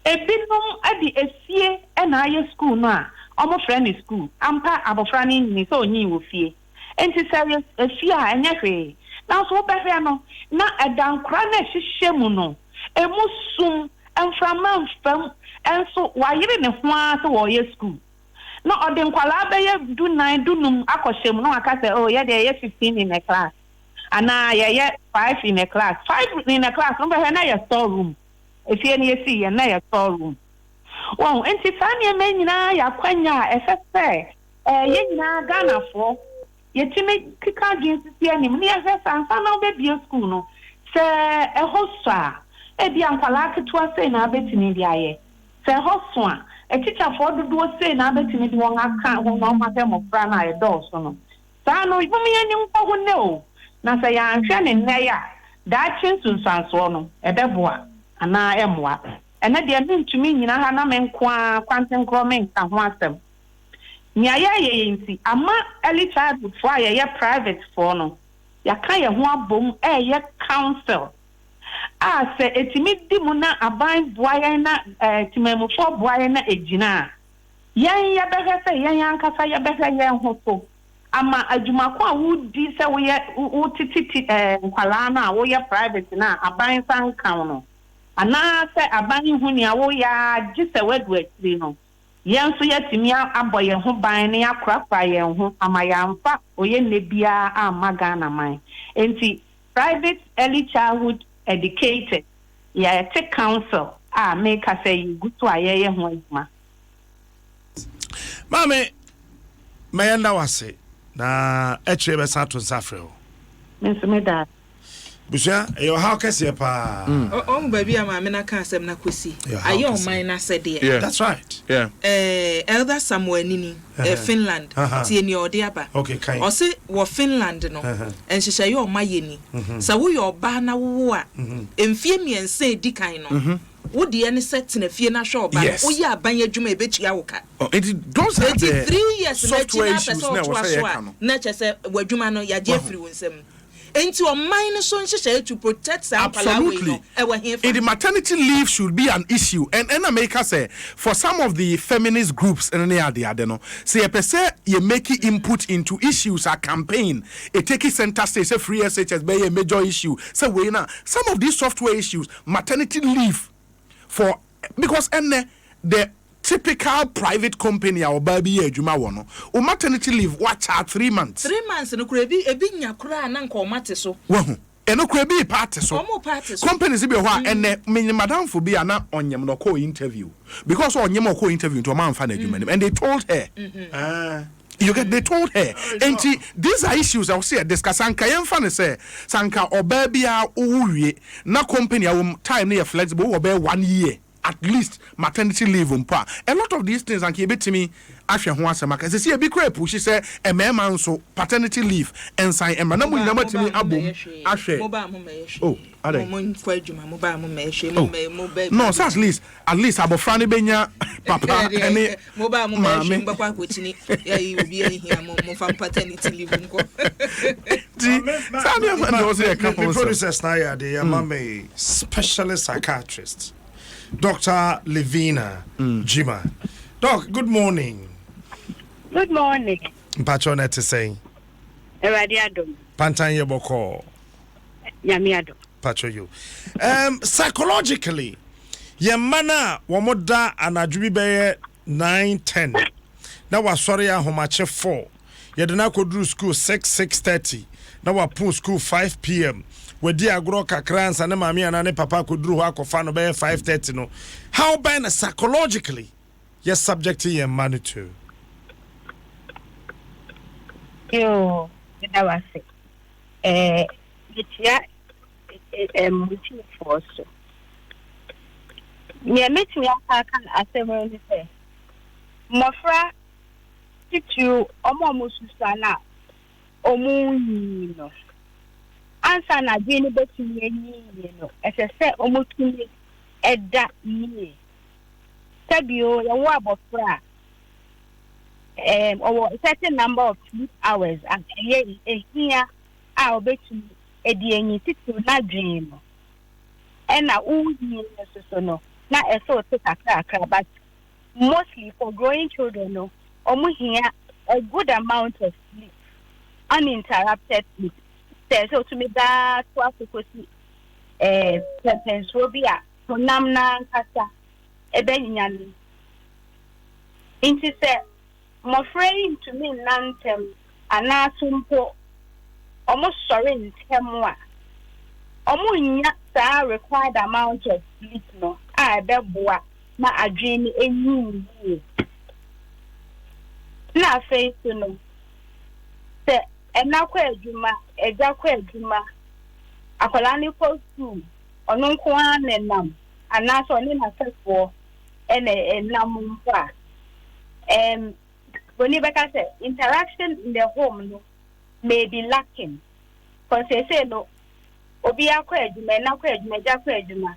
Speaker 12: ebinom adi esie na aye school no a omo friend school ampa abofra ni so onyi wo fie enti say efie a enye hwe na so behwe no na edankra na hihye mu no emusum enframa mfam enso wayire ne ho a so wo ye school no ode nkwala be ye du 9 dunum akoshem no aka say oh ye dey 15 in a class ana ye 5 in a class 5 in a class no be na ye storeroom if ye na see ye na ye storeroom wow enti tani me nyina ya kwanya efese ye nyina Ghana for ye timi kika ginsi anim ni efese ansa na be bi school no se ehosa e bi ankwala ketua sei na betini dia ye se hoso a teacher for do say na betimi di won aka won ma fe mo fra na e do so no sa no ibumi ani nko ho ne o na say ya hwe ne nne ya da chinsunsanso no ebeboa ana emoa ene de ntumi nyina ha na menko a kwanten kromen ka ho asem ni aye nti ama early childhood for aye private for no ya kan ye ho abom ye council se etimi di mu na aban boaye na timamufo boaye na ejina yan ya behwe se yan ankasa ya behwe yan ho so ama adwumako a wudi se wo tititi nkwala na wo ya private na aban san kan no ana se aban hu ni a wo ya gise wadu atiri no yan so yatimi aboye ho ban ne akrakra yan ho ama yamfa oye nebia amaga na man enti private early childhood educated take council make us say good to a year one.
Speaker 1: Mame, Mayanda was it. Na Echebe Santo Safreo.
Speaker 12: Miss Meda.
Speaker 1: Busha, your how can see pa?
Speaker 4: Oh, baby, I'm a cancer na kwesi. Aye, on mine, I said,
Speaker 1: yeah, that's right.
Speaker 3: Yeah.
Speaker 4: Elder Samuel Nini, Finland, Tieni Odiaba.
Speaker 1: Okay, kind.
Speaker 4: Or say, what Finland, no, and she say, you're my yeni. So we your banner war. In Femi and say, Dikaino. Would the any set in a Fiena shop?
Speaker 1: Yes.
Speaker 4: Oh, yeah, Banya Jume Betchiauka.
Speaker 3: It don't have
Speaker 4: 3 years
Speaker 3: software issues now.
Speaker 4: Nature said, where Jumano, ya Jeffrey Winsem. Into a minor son to protect
Speaker 3: absolutely. The maternity leave should be an issue. And America say for some of the feminist groups and the other say you make input into issues a campaign. It take center stage say free SHS be a major issue. So we now some of these software issues, maternity leave for because the typical private company or baby adwuma wono o maternity leave watch out 3 months
Speaker 4: 3 months no kura bi nya kura na nka o mate so
Speaker 3: wahu eno kura bi party so companies bi ho a madam fo bi ana onyem no call interview because onyem call interview to man fa na adwuma and they told her they told her and these are issues I will say discuss anka yemfa ne say sanka oba bia uwie na company a time na flexible oba 1 year at least maternity leave umpa. A lot of these things and keep it to me after one semester. Say a big crap she say a man so paternity leave and sign a number to me album ashe. Oh, are they? No, so at least abo frani benya papa any
Speaker 4: mobile mummy bakwa kwetini ya you be here mo fam paternity leave nko.
Speaker 1: The process now ya dey mama specialist psychiatrist. Dr. Levina Jima. Doc, good morning.
Speaker 12: Good morning.
Speaker 1: Mpacho to say.
Speaker 12: Adom.
Speaker 1: Pantanye boko.
Speaker 12: Yami Adom.
Speaker 1: Pacho you. Psychologically, ye mana wamoda anadjubi beye 9-10. Na wa sorry a homache 4. Ye dena kodru school 6:30. Na wa pun school 5 p.m. Wedi agro kakran sa ne mami ana ne papa kodru ho akofa no be 5:30 no. How bad psychologically you're subject to your money too?
Speaker 12: Yo, that was it. Mutu forso. Nye metu ya kan asemo ni se. Mofra titu omo mususa na omu yi no. Ansa na dwene betumi yi no. Ese omo tumi eda yi. Sabio ya wo abofra or a certain number of sleep hours and here I'll bet you a DNA na dream. And now, no, not a sort of but mostly for growing children, no, here a good amount of sleep, uninterrupted sleep. So to me, that was because Robia, Namna, Casa, Ebenian. Into my friend to me, Nantem, and Nasumpo, almost sorry in Temwa. Almost not required amount of sleep, no. I beboa, my dream in you. Now, face to know. Say, and now, Juma, a Jacque Juma, a colony post two, or no one and num, and not only herself for any number. When you say interaction in the home no, may be lacking. Because they say no, Obia Queduma, na Queduma, Jaqueduma.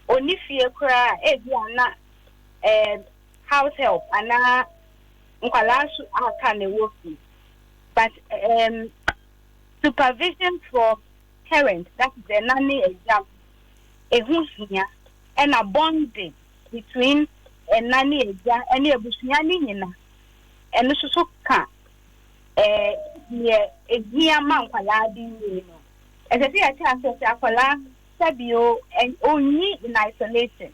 Speaker 12: Only fear cry, house help, and now Unkalasu are kind of working. But supervision from parents, that's the nanny example, a who's here, and a bonding between a nanny exam and a bushyanina. And this is so can a year man you know. As I say, I can't say Sabio and only in isolation,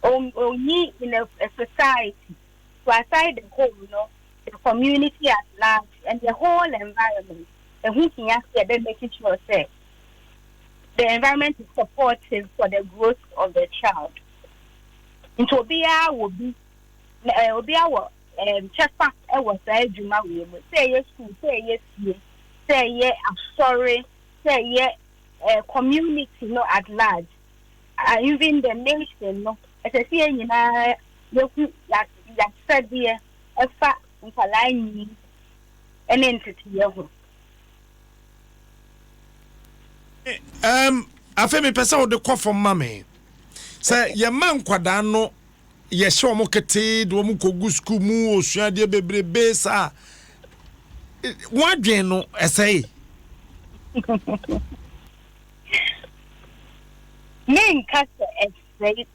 Speaker 12: only in a society, to aside the home, you know, the community at large, and the whole environment, and who can ask them making sure say the environment is supportive for the growth of the child. Into Obia will be Obia check back was Juma say yes school, say yes, say yeah, I'm sorry, say yeah, community no at large. Even the nation no as I say you said here a fact an entity
Speaker 1: I feel me person with the call from mommy. Say your man kwadano ye show mo kete do mo kogu school mu osua de bebrebe sa wadwen no essay
Speaker 12: men kasa essay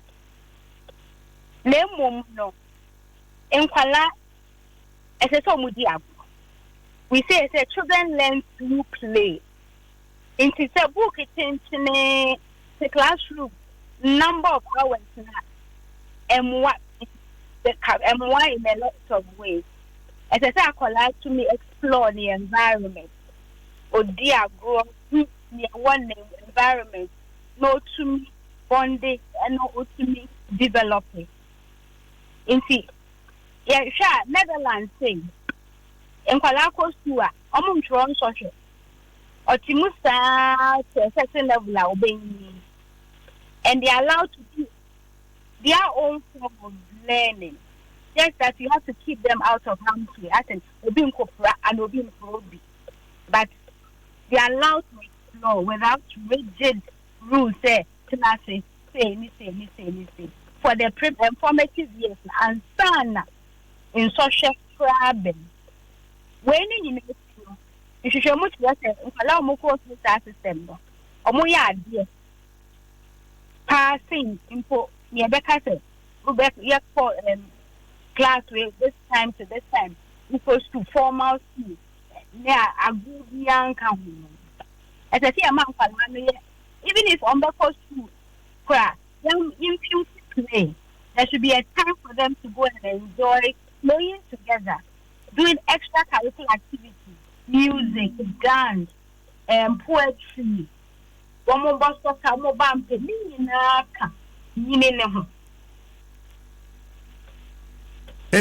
Speaker 12: le mom no enkwala essay so mudi abu we say children learn through play into the book in the classroom number of hours now and what and why in a lot of ways. As I say, I call out to me explore the environment. Or dear grow near one environment, no to me bonding and no to me developing. In see, yeah, sure, Netherlands thing. And Palako Sua, Tron social. Or Timusa to a certain level are obeying. And they are allowed to do their own form of learning. Just that you have to keep them out of harm's way. I think Obin Kopra and Obin Probi. But they are allowed to explore without rigid rules. Say anything. For the formative years and son in social problem. When you you should show much better allow more course system. Or more idea. Passing info near Becca for class with this time to this time equals to formal school. Yeah, a good young company. As I say, amount of money, even if on the course school, young infant play, there should be a time for them to go and enjoy playing together, doing extracurricular activities, music, dance, poetry. One more bus stop, one more bump,
Speaker 1: it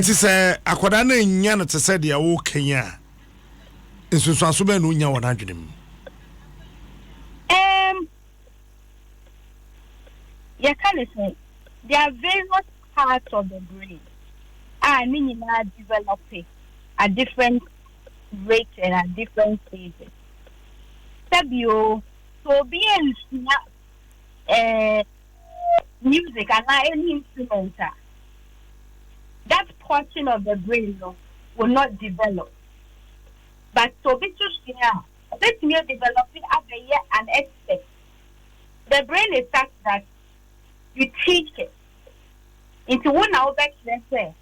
Speaker 1: is a aquadana in Yana to say the awo Kenya. It's so super no nya 100 him.
Speaker 12: You can say there are various parts of the brain meaning are developing at different rates and at different stages. Sabio so being music and any instrument that portion of the brain will not develop. But so be just let me develop it at the year and expect. The brain is such that you teach it into one hour back say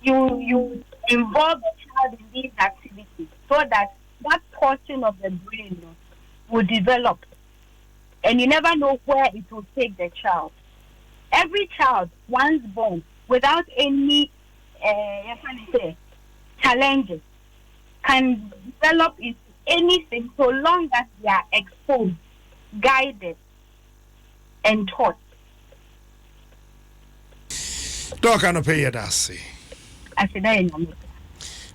Speaker 12: you involve the child in these activities so that portion of the brain will develop. And you never know where it will take the child. Every child, once born, without any challenges, can develop into anything so long as they are exposed, guided, and taught.
Speaker 1: Dr.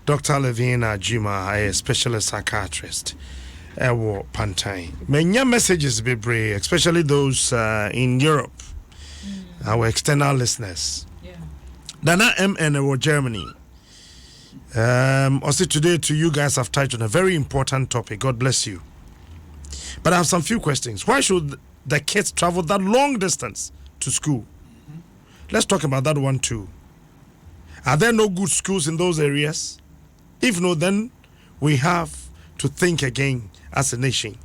Speaker 1: Dr. Levina Juma, a specialist psychiatrist. Ewo Pantai. Many messages be brave, especially those in Europe, our external listeners. Dana MN or Germany. Also today to you guys have touched on a very important topic. God bless you. But I have some few questions. Why should the kids travel that long distance to school? Let's talk about that one too. Are there no good schools in those areas? If no, then we have to think again as a nation.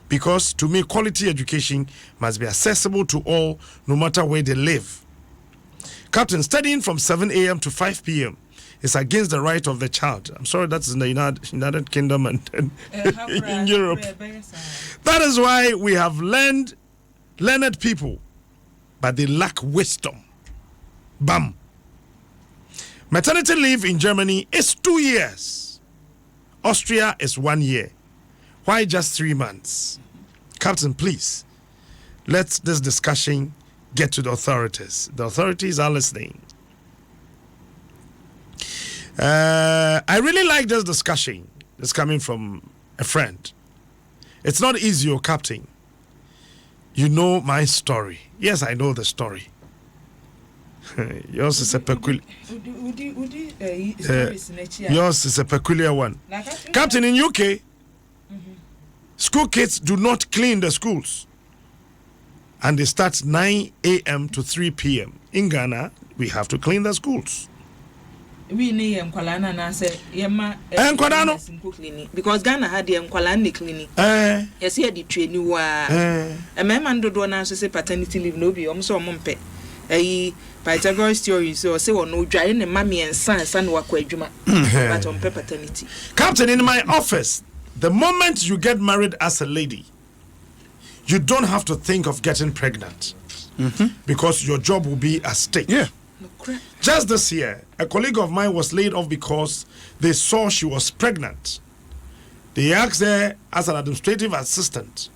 Speaker 1: Because to me, quality education must be accessible to all, no matter where they live. Captain, studying from 7 a.m. to 5 p.m. is against the right of the child. I'm sorry, that's in the United Kingdom and in Europe. That is why we have learned people, but they lack wisdom. Bam. Maternity leave in Germany is 2 years. Austria is 1 year. Why just 3 months? Captain, please, let this discussion get to the authorities. The authorities are listening. I really like this discussion. It's coming from a friend. It's not easy, Captain. You know my story. Yes, I know the story. Yours is a peculiar. Yours is a peculiar one. Captain, in UK, school kids do not clean the schools, and they start 9 a.m. to 3 p.m. In Ghana, we have to clean the schools.
Speaker 4: We need Nkwalana na say yema because Ghana had the Nkwalana cleaning. Yes, here the training wa. A man do na say paternity leave no be so mompe. Pythagoras theory so say no dry ne mammy and son work adwuma. But on paternity.
Speaker 1: Captain, in my office, the moment you get married as a lady, you don't have to think of getting pregnant because your job will be at stake.
Speaker 3: Yeah.
Speaker 1: Just this year, a colleague of mine was laid off because they saw she was pregnant. They asked her as an administrative assistant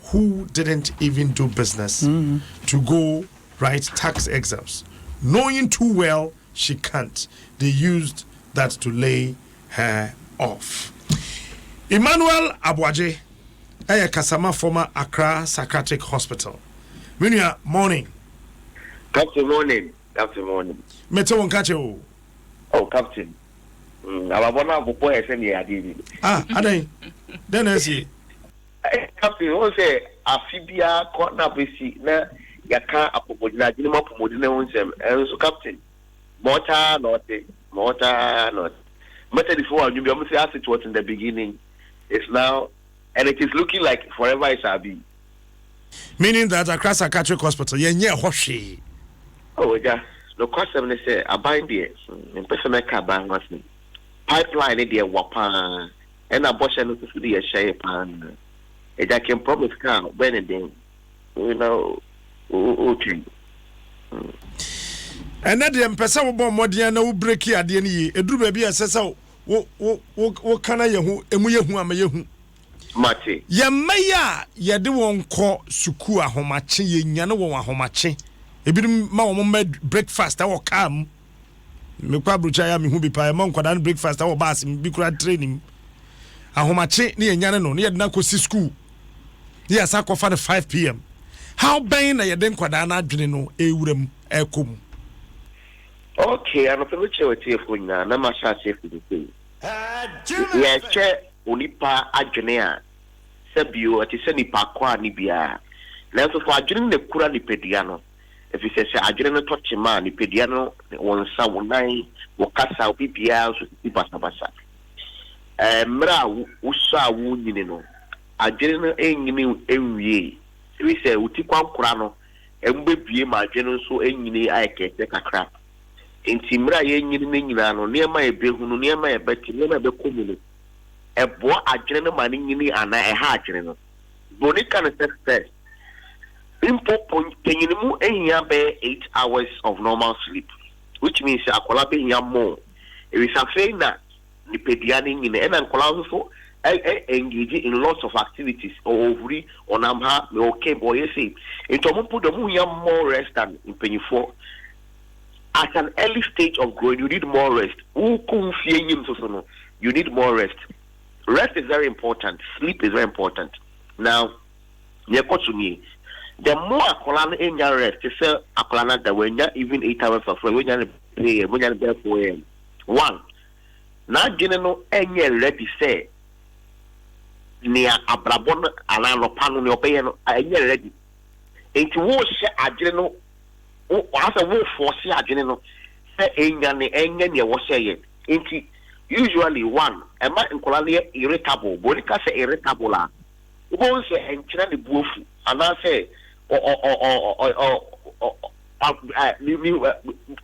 Speaker 1: who didn't even do business to go write tax exams. Knowing too well she can't, they used that to lay her off. Emmanuel Abuaje, a Kasama former Accra Psychiatric Hospital. Minya, morning.
Speaker 13: Captain, morning. Captain, morning.
Speaker 1: Mete won catch you.
Speaker 13: Oh, Captain. Ababona bopo esen ye adi.
Speaker 1: Adan. Then I see.
Speaker 13: Captain, won say afibia ko na besi na yaka apopodina jini mo pomodina onsem. So Captain, mota not. Meta before you be almost asked it was in the beginning. It's now, and it is looking like forever it shall be.
Speaker 1: Meaning that Accra Psychiatric Hospital, yeah, hoshi.
Speaker 13: Oh, yeah. No question, they say, I bind the personal car by pipeline, in the wapa, and abortion is to be a shape, and I can promise car when and then, you know, okay.
Speaker 1: And that the person will bomb Modiana will break here at the end. A drew baby says, "Oh, what can I who Emuyahu
Speaker 13: Mati?
Speaker 1: Ya Maya, ya do one call Sukua Homachi, Yano Homachi. A bit more breakfast, I will come. Mukabruchaya, who be pie monk, and breakfast, our bass in Bikra training. A Homachi near Yanano, near Nakosi school. Yes, I call for 5 p.m. How bane I then Quadana General, a woodum, a cum.
Speaker 13: Okay, I'm not sure what you're doing now. I'm not sure if you do. Yes, chair, Unipa Agenea. Sabio, at the Senipa Qua Nibia. Now, so for Agen the Kura Nipediano. If you say Agen touch man, Nipediano, one Sawunai, Wakasa, PPL, Basabasa. Mra, Usa Wunino. Agen Engine every we say Utikwan Kurano, and we my general so any I can take a crap. In Timra Yen near my bill, near my betty, near my community. A boy a general money and I had general. Bonica success. Important any 8 hours of normal sleep, which means a collabing more. It is a fair that the pedianing in the end and collabo engaging in lots of activities or ovary or Namha, okay, boy, say. In Tomopo, the moon more rest than in Penny 4. At an early stage of growing, you need more rest. You need more rest. Rest is very important. Sleep is very important. Now, the more akolana enya rest, you say akolana that when you even 8 hours of rest, when you there for 1. Now, general enya ready say near abrabon alano panu ne opeyano enya ready. It will share a general. Oh, as a wolf for see a general, say, was saying. Usually, 1, a man in Colalia irritable, Bonica say irritable. Won't say, and China the wolf, and I say,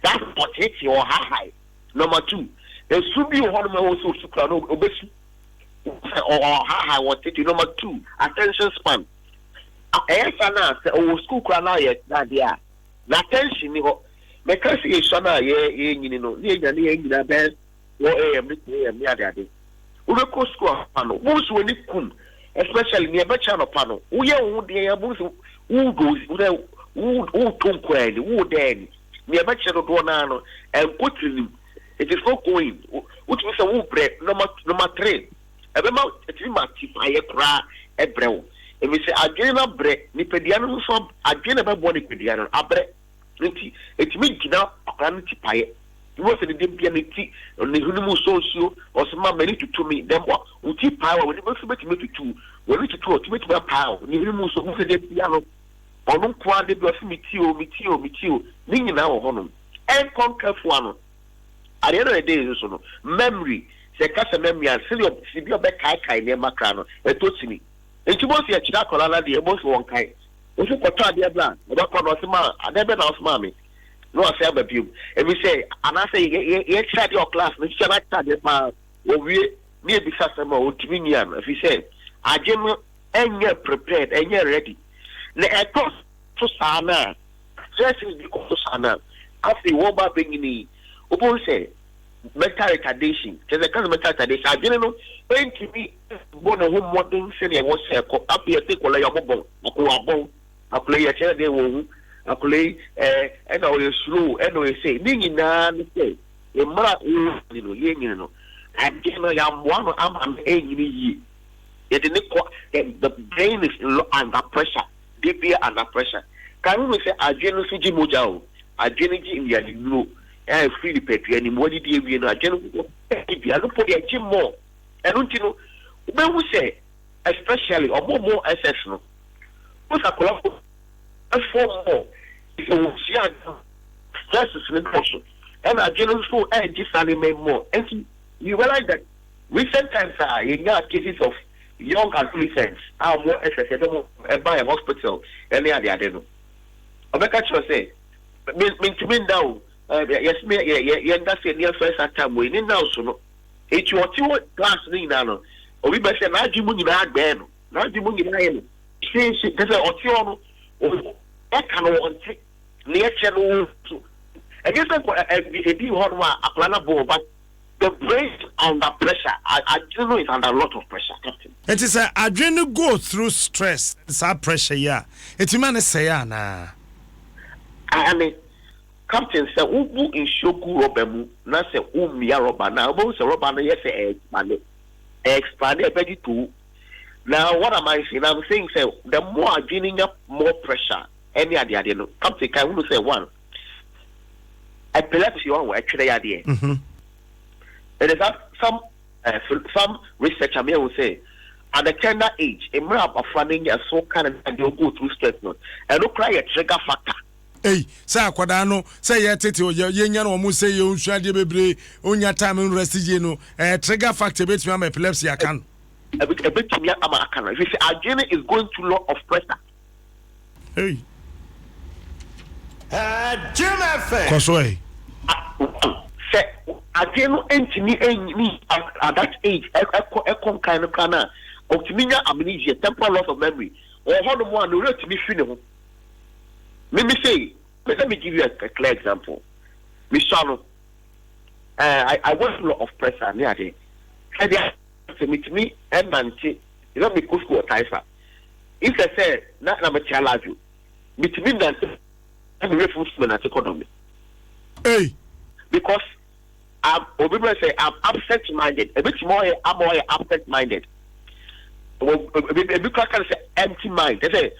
Speaker 13: that's potato or high. Number 2, there should be one also sucrano, obesu, or high, what it. Number 2, attention span. School crana yet, that they are. Na tension ni ho because e shona ye nyini no ye nyina be wo am ni ade ade we go school no wo so ni kum especially near Bachano Pano. We are who they are both who goes who don't quite who then near Bachano Donano and put him. It is not going. Which was a wood bread, number 3. About a 3 months, I cry a brown. If we say, I gain a bread, Nipediano, I gain about one Nipediano, a bread. It's me now, a granity pie. You was in the Dimpianity, on the Hunimu Socio, or some many to me, then what? We keep power when it was to me to 2. When it's 2 to make my power, Nimu so who said the piano. Or no quad, they bluff me, Ning now, honor. And conquer one. At the end of the day, so memory, say, Cassa memory, and Silvio Beck, near Macrano, and Totsini. And you must see a Chicacolana, the most one kind. If you got the plan, about Osman, I never know Mammy. No, I say about you. And we say, and I say, you tried your class, and you cannot tell the man, we near the customer, or Timinian, if you say, I generally and you're prepared and you're ready. The airport to Sana, just is the Sana, after the war being Obo say mental retardation. There's a kind of mental retardation. I didn't know when to me born a home modern city. I was up here take all your mobile. I play a chair they won't. I play and I will slow and I say Ning nan say a mara you know I am one I'm angry. It the brain is under pressure. Deeply under pressure. Can we say I genuinely Mojao? I genuinely in the blue. I free the petri and more did you know? I don't put a gym more. I don't know. When we say, especially or more exceptional, what's a collapse? As for more, stress is an emotion. And I generally feel just animate more. And you realize that recent times are in cases of young adolescents are more accessible by a hospital and they are the other. I can't say, mean to me now. Yes, me, that's the near first time we need now. So, it's your 2 class thing now. Or we best say, not you money bad, Ben. Not you money bad. She there's a Otiono or that kind of one thing. Near channel. I guess a deal on a plan of but the brain under pressure. I don't know it's under a lot of pressure, Captain.
Speaker 1: It is a adrenaline go through stress. It's our pressure, yeah. It's a man say, nah.
Speaker 13: I mean, Captain said, "Who in Shoku Robemu? Na say, Mia Roba. Now, both Roba, yes, expand, ready to. Now, what am I saying? I'm saying, say, the more I'm gaining up, more pressure. Any idea? Captain, can we say one? Epilepsy, one actually idea. There is some researcher may will say, at the tender age, a man of funding a so kind of and you'll go through stress note and look like a trigger factor.
Speaker 1: Hey, say Aquadano, say ya tete or yan or must say you shall be on your time in rest, trigger factor bits me epilepsy. I can a bit to me. If you say our is going through lot of pressure. Hey, Cosway.
Speaker 13: Say, again, me at that age, a kind of canna, optimia, amnesia, temporal loss of memory, or how the one who wrote to me funeral. Let me give you a clear example. Michelle, I was a lot of pressure near there. To meet me and Manti, you don't make school or Taifa. If I say, not a challenge you, between that, I'm a refugee at economy. Hey, because I'm absent minded, a bit more, I'm more absent minded. Because I can say empty mind. They say,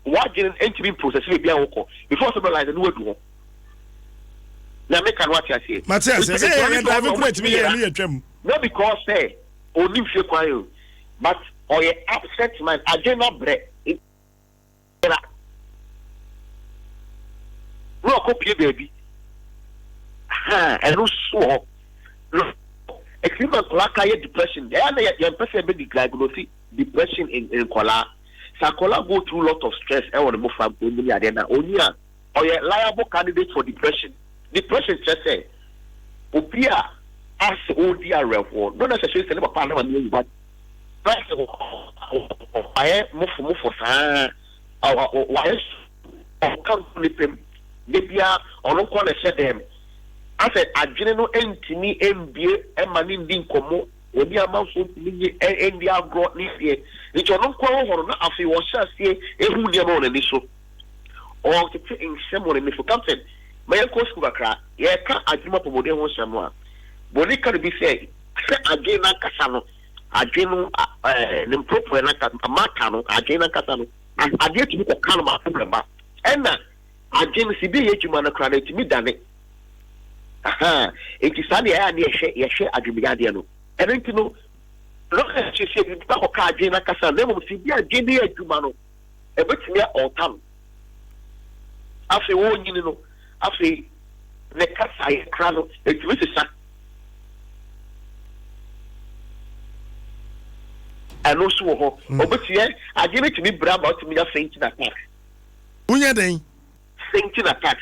Speaker 13: what didn't entry process before someone like the new one? Now, make what I say. Matthias, not because say, only if you quiet, but or your absent mind, I do not break. No, copy, baby. And also, extreme depression. Your person be diagnosed depression in color. Sakola go through a lot of stress. I want to move from only or a liable candidate for depression. Depression just say, Opia as ODR for not necessarily say about Parliament, but I move for why come to them. They are on one call them. I said, I general entity MBA and Manin Dinkomo, obi amanfo ni endi agro ni fie nti ono kwa ho na afi wo hyase ehu ne ma oni so o te nsem woni me for captain my co school akra ye ka adwuma pomode ho hyam no a boni ka bi say agye na kasa no agye no ne proper na ka mata no agye na kasa no agye tumi ko kan ma problem ba enna agye no sibi ye adwuma na kra na tumi dane aha enti sane ya na ye hwe adwuma ade no enti no no se se bi ko ka agye na kasa na mo sibi agye ne adwuma no e betumi all time afi wo nyini no afi ne kasa ye kra no etumi se sa and also ho obetie agene to me bra about me fainting attack
Speaker 1: unya den
Speaker 13: fainting attack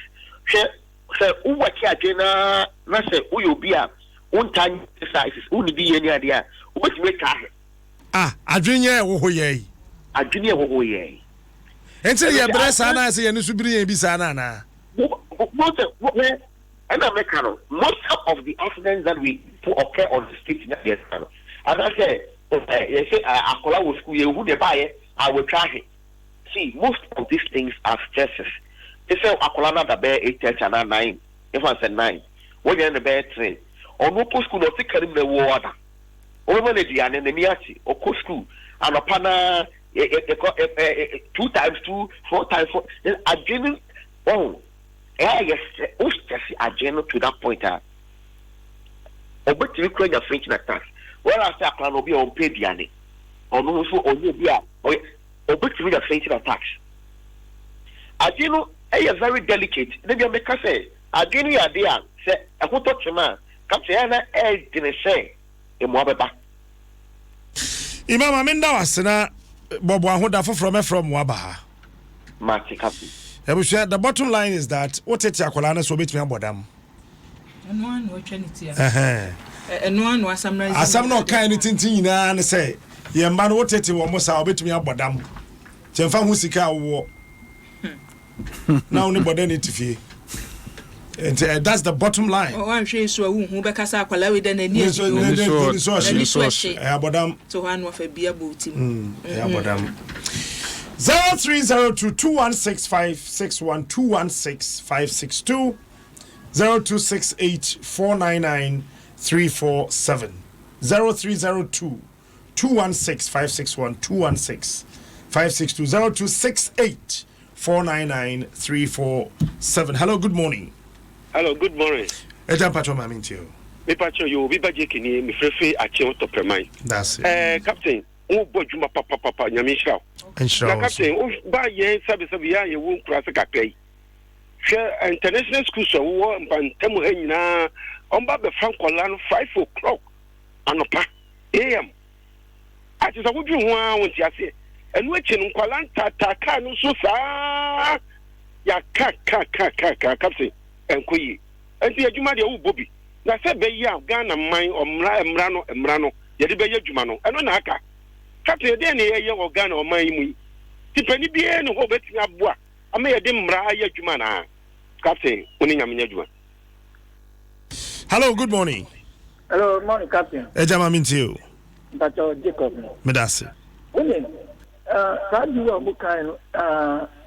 Speaker 13: se uwachi agena na se uyobi a untan exercises unidi ye ni ade a obetie ka
Speaker 1: adwenye wo ho ye
Speaker 13: adwenye wo ho ye
Speaker 1: enti ye bre sa na se ye ni subiri ye bi sa na na
Speaker 13: most of the accidents that we occur on the street in yes and I say you say akola wo school you who dey buy I will try see most of these things are stresses they say akola na da be 8 and 9 if I said 9 when you in the bed 3 or no post school no take carry the water o me le dia ne ni ati o ko school and upana 2 times 2 4 times 4 agene oh yes o stress agene to that point obetimi kro ya fainting attack well I say akran obi on pay diane onu so onye bi a obetimi ya fainting attacks agene very delicate na bi make say agene ya dey a say ekoto chema kapse na dine say emu abeba
Speaker 1: imam aminda wasena bobo ahoda foforo from wabaha
Speaker 13: mati kapi
Speaker 1: the bottom line is that what tete akola na so betimi abodam
Speaker 4: eno an wo twenty eno an
Speaker 1: asam no kan ni tintin nyina ne say ye mba no tete wo mo sa obetimi abodam chemfa hu sika wo now ni bodan ni tifie and that's the bottom line
Speaker 4: oh an hwe so hu hu be kasa akola we den ani
Speaker 1: so abodam
Speaker 4: to han wo fa bia botim
Speaker 1: abodam 0302216561216562 0268499347 0302216561216562 0268499347 hello good morning
Speaker 14: good morning
Speaker 1: Eja patro mamintio
Speaker 14: me patro yo bi baje kini me frefe ache to premai
Speaker 1: that's it
Speaker 14: captain o bojuma papa nyame hira
Speaker 1: na
Speaker 14: captain o ba ye sabe ya ye wo nkura se kakai hwe international school so wo mpantam ha nyina on ba be frankola no 5 o'clock anopa am ati so wodwu ho a wonti ase enu eche no nkwala ntata ka no so saa ya ka captain enkoyi enti adwuma de wo bobi na se be ya Ghana man omra no ye de be ya adwuma no eno na aka captain de ne ye wo Ghana oman mu tipani bie no ho betimi aboa ama ye de mra ya adwuma na captain oni nyamenya adwuma
Speaker 1: hello good morning
Speaker 15: morning captain
Speaker 1: Eja mamintio
Speaker 15: Dr. Jacob
Speaker 1: medase
Speaker 15: Sadi wa bukan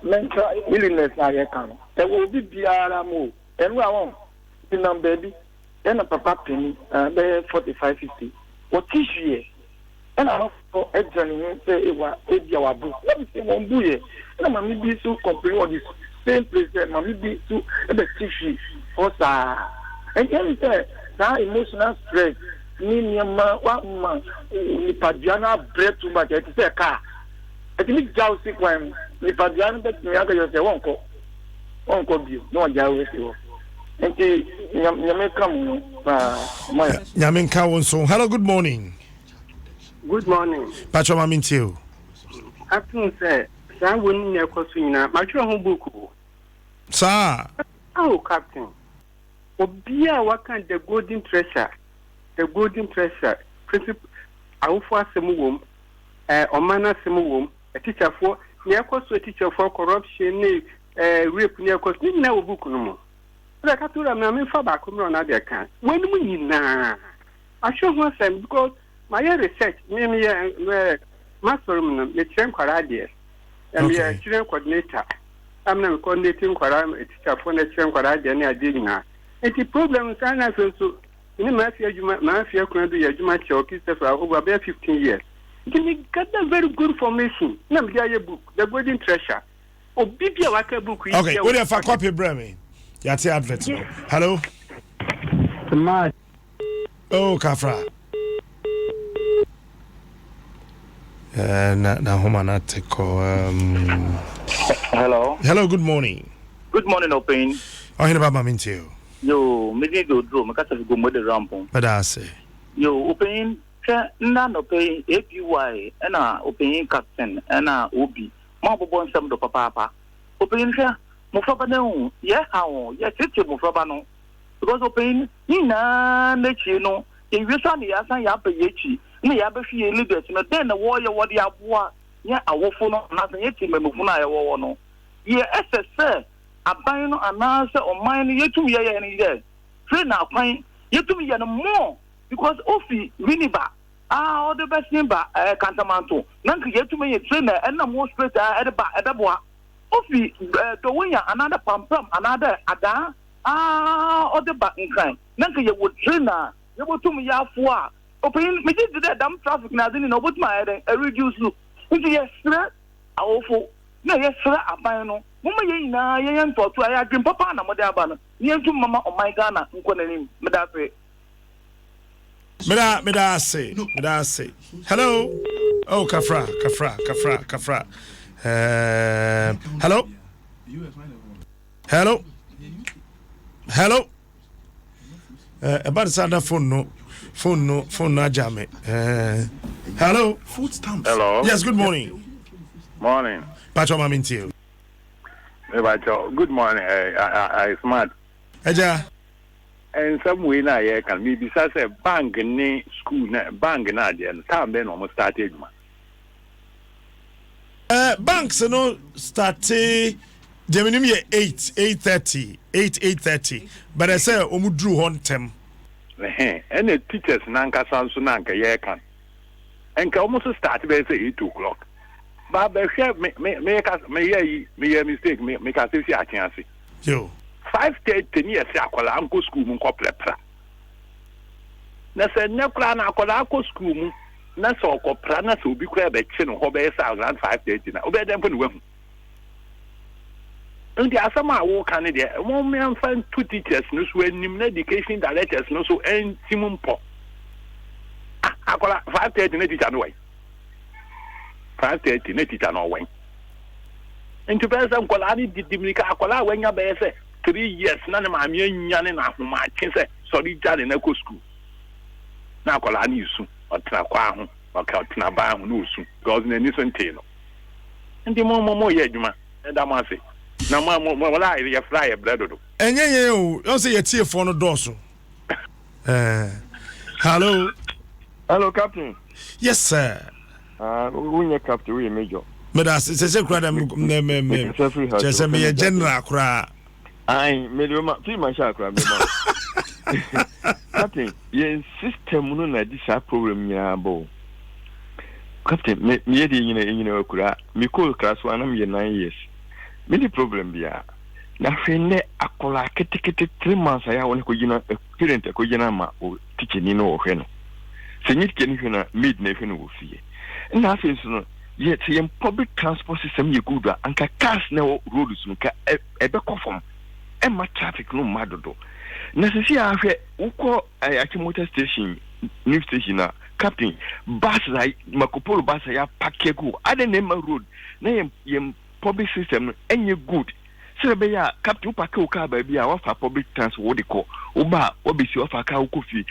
Speaker 15: mental illness na ye kan e wo bi biara mo enu awon ti number bi na papa penny be 45-50 what tissue and I for examining say ewa ebia wa bu let me say won bu ye na mami bi so complain on this same place mami bi so e be tissue for sa and you say that emotional stress ni niema wa ma ni padiana break too much it say car it me jaw sick when ni padiana bet me aga yo say wonko bio no jaw si wo enti nyame kam moya
Speaker 1: nyame nka won so hello good morning patro mamintio
Speaker 16: captain say sa woni ne koso nyina matwe ho buku
Speaker 1: sa
Speaker 16: oh captain obia wakan the golden treasure principle awofo asem wom omana asem wom teacher for ne koso teacher for corruption ne rape ne koso ni na obuku no mo the catura me fa ba ko na de kan wani mu nyina ahwe ho asem because my research, me, master, me train Quaradia, and me a children coordinator. I'm not coordinating Quaram, a teacher for the train Quaradia, and I didn't know. And the problem is, I so in Mafia, Mafia, can do your Jumacho, for over 15 years. You got a very good information. Now, the book, the golden treasure. Oh, Bibia Waka book.
Speaker 1: Okay, what if I copy Bremy? That's the advert. Hello? Oh, Kafra. Now, Homana Teko.
Speaker 17: Hello.
Speaker 1: Hello, good morning.
Speaker 17: Good morning, Open.
Speaker 1: Oh, I about my you.
Speaker 17: Yo, me go draw. Me kasa go mode rampon.
Speaker 1: But I say.
Speaker 17: Yo, Open. None Open APY. Ena Open captain. Ena Obi. Ma bobo nsam do papa. Open sha. Mufaba no. Yeah, how? Yeah, tete mufaba no. Because Open ni na nechi no. In visa ni asan ya pe yechi. Ni ya be fi leaders no. Then the warrior what ya boa. Yeah, awofo no na san yechi me mufu na ya wo no. Yeah, SSS. Aban no anase o man no yetumi ye ni there. Free na kwan yetumi ye no more because ofi winiba all the best number kantamanto nanka yetumi ye trainer and na more straight edeboa ofi do wenya another pampam another ada all the back in kind nanka ye would trainer ye botumi ya afo a open me did the dam traffic na dey no botuma reduce you into yes awofo na yes aban no mama ye na ye ntoto aya dwem papa na mode aba no ye ntum mama o my Ghana nkonanim medafe Meda say. Hello. Oh, Kafra. Hello. About the phone no jam. Hello.
Speaker 3: Food stamps.
Speaker 18: Hello.
Speaker 1: Yes, good morning.
Speaker 18: Morning.
Speaker 1: Pacho Maminti.
Speaker 18: Good morning. I smart.
Speaker 1: Eja.
Speaker 18: And some way now, I can be besides a bank in school, bank in India, and time then almost started.
Speaker 1: Banks, no, started. Gemini 8:30. But I say, Omudru on tem.
Speaker 18: And the teachers, Nanka Sansunanka, yeah, can. And can almost start by say 8 o'clock. But the chef make a mistake, make us see I can't see.
Speaker 1: Yo.
Speaker 18: 5:30 years akola anko school mu nkoplepra na se nyakra na akola anko school mu na so okopra na so obi kra be chi no ho be sa around 5:30 na obi dem pon wahu ndi asama wo kan de mo me amfa two teachers no so anim na education directors no so entimum po akola 5:30 na teacher no wai 5:30 na teacher no wai nti be sam kola ni didimika akola wanya be se 3 years na na ma me nyane na ahoma chense sorry jale na ko school na akola ni isu otra kwa ho otra ba ho no usu because na ni so ntino ndi mo ye adwuma e da ma se na mo wala ye fry bread do
Speaker 1: enye o you say ye tie for no doso hello
Speaker 19: captain.
Speaker 1: Yes sir.
Speaker 19: We captain we major.
Speaker 1: Meda se kura dem just me general kura.
Speaker 19: Ai medoma fi ma sha kura me ma. Captain, your system no na this problem ya bo. Captain, me dey nyina kura. Me call class 1 am 9 years. Me the problem bia. Na fe ne akola ketekete 3 months ya woni ko gina parent ko gina ma o teacher ni no hwe no. Se nyit ke ni hwe na mid na hwe no wo fie. Na fe so no yet yem public transport system ye good anka cars na roads no ka ebe conform e ma traffic no madodo na se si ahwe uko motor station new station na captain bus like makopolo bus ya pakegu ade na ma road na yem public system enye good se be ya captain upake uka ba bia wa fa public transport de ko uba obisi wa fa ka ukofi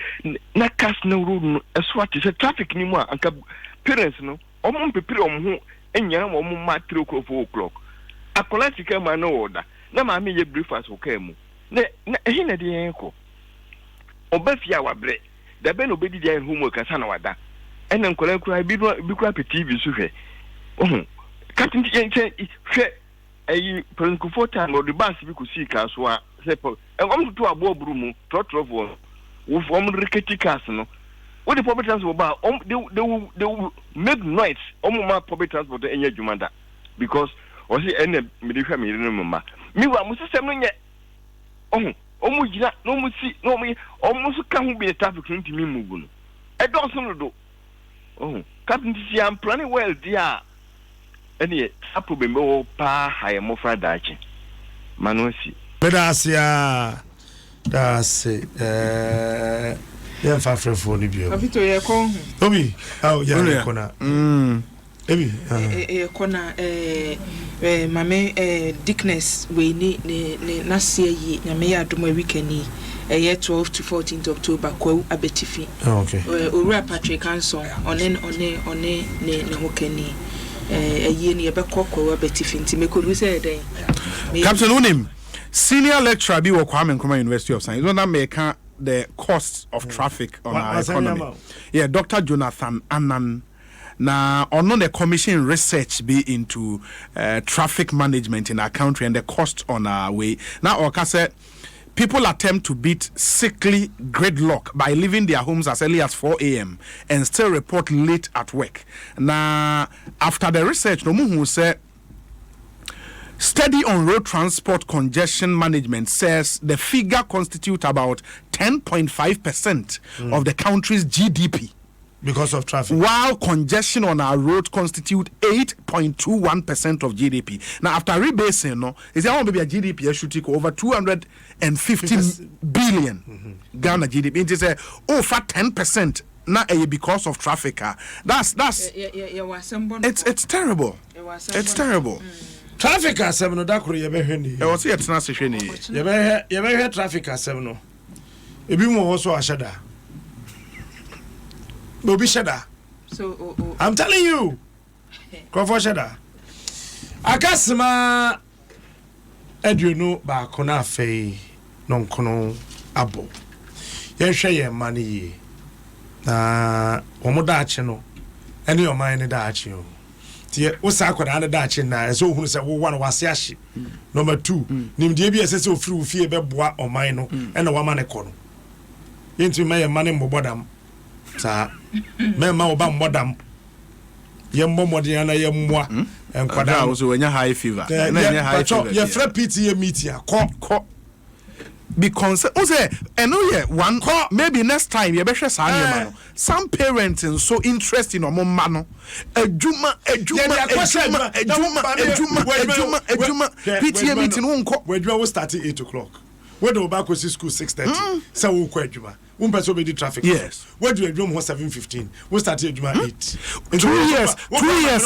Speaker 19: na cars na road no eso ati se traffic ni mu anka parents no omo mpepere omo enyara mo ma 3 o'clock 4 o'clock akola sika ma no order na ma me ye breakfast o mu na ehi na de enko obafia wabre da be no bedi dia homework asa na wada ena nkola kura bi kura pe TV so hwe captain yen hwe ayi pranku 4 time o de bus bi ku si ka so a se po to abo buru mu trotro wo fom riketi cars no what the public transport about they will make noise my public transport any jumanda because or see any medical minimum me wa system no nye jina no mu si no me almost can be a traffic to me move no I don't know do captain see I'm planning well dear any problem pa high mo fra dachi manusi
Speaker 1: pedasia that's yeah fa for ni bio
Speaker 4: abito ye kon
Speaker 1: obi yeah kona ebi
Speaker 4: kona mame dickness we ni na se yi nyame ya adom weekend ye 12 to 14th October kwa abetifi
Speaker 1: okay
Speaker 4: owura Patrick Anson one ne hokani ye ni ebekọ kwa abetifi ntimekodu se den
Speaker 3: Captain Unim senior lecturer bi wo Kwame Nkrumah University of Science don't make the costs of traffic on our economy. Yeah, Dr. Jonathan Annan. Now, on the commission research be into traffic management in our country and the cost on our way. Now, Okase, people attempt to beat sickly gridlock by leaving their homes as early as 4 a.m. and still report late at work. Now, after the research, no one will say, study on road transport congestion management says the figure constitutes about 10.5% of the country's GDP.
Speaker 1: Because of traffic.
Speaker 3: While congestion on our road constitute 8.21% of GDP. Now, after rebasing, no, is there maybe a GDP should take over 250 billion Ghana GDP. It is over 10%. Not because of traffic. That's it's terrible. It's terrible.
Speaker 1: Traffic asem no da kro ye behwe ni.
Speaker 3: E wo se yetena se hwe ni.
Speaker 1: Ye behwe traffic asem no. Ebi mo wo so ashada. Obi shada.
Speaker 4: So
Speaker 1: I'm telling you. Crofo shada. Akasema eduno ba kona afei no nkono abo. Ye hwe ye mane yi. Na omoda ache no. Ene yo man ne da ache o. Tie usa akwada na da chin na so hunu se wo one wase ahye number 2 nimdie bi ese se ofiri ofie be boa oman no e na wama ne ko no yenti me mane mbodam sa me ma oba mbodam ye mmomode na ye mmoa enkwada
Speaker 3: wo so wanya high fever na nya high fever
Speaker 1: ye fra PTA meeting ko
Speaker 3: because one maybe next time you better say some parents and so interested in omo no ejuma PTA meeting wonko
Speaker 1: we start at 8 o'clock we do back to school 6:30 say we ko ejuma we person be the traffic
Speaker 3: yes
Speaker 1: we do ejuma 7:15 we start ejuma 8
Speaker 3: 2 years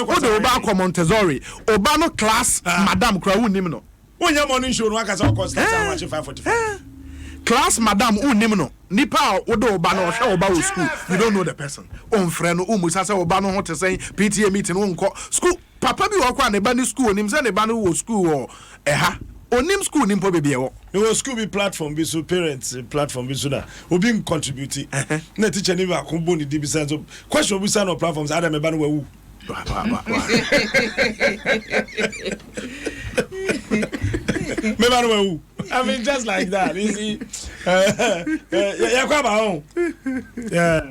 Speaker 3: we do back to Montessori oba no class madam kra wunim no
Speaker 1: Onya morning show no akasa cost 5:45.
Speaker 3: Class madam unim no nipa odo oba no hwe oba wo school you don't know the person on frɛ no umusa sɛ oba no ho te sɛ PTA meeting wonko school papa bi wo kwa ne ba ni school onim sɛ ne ba no wo school wo ɛha onim school nimpo bebie wo
Speaker 1: no school be platform be so parents platform be so that obi contribute na teacher ni ba ko boni di bi sɛ so question obi sɛ no platforms adam e ba no wawu I mean, just like that. You see, yeah,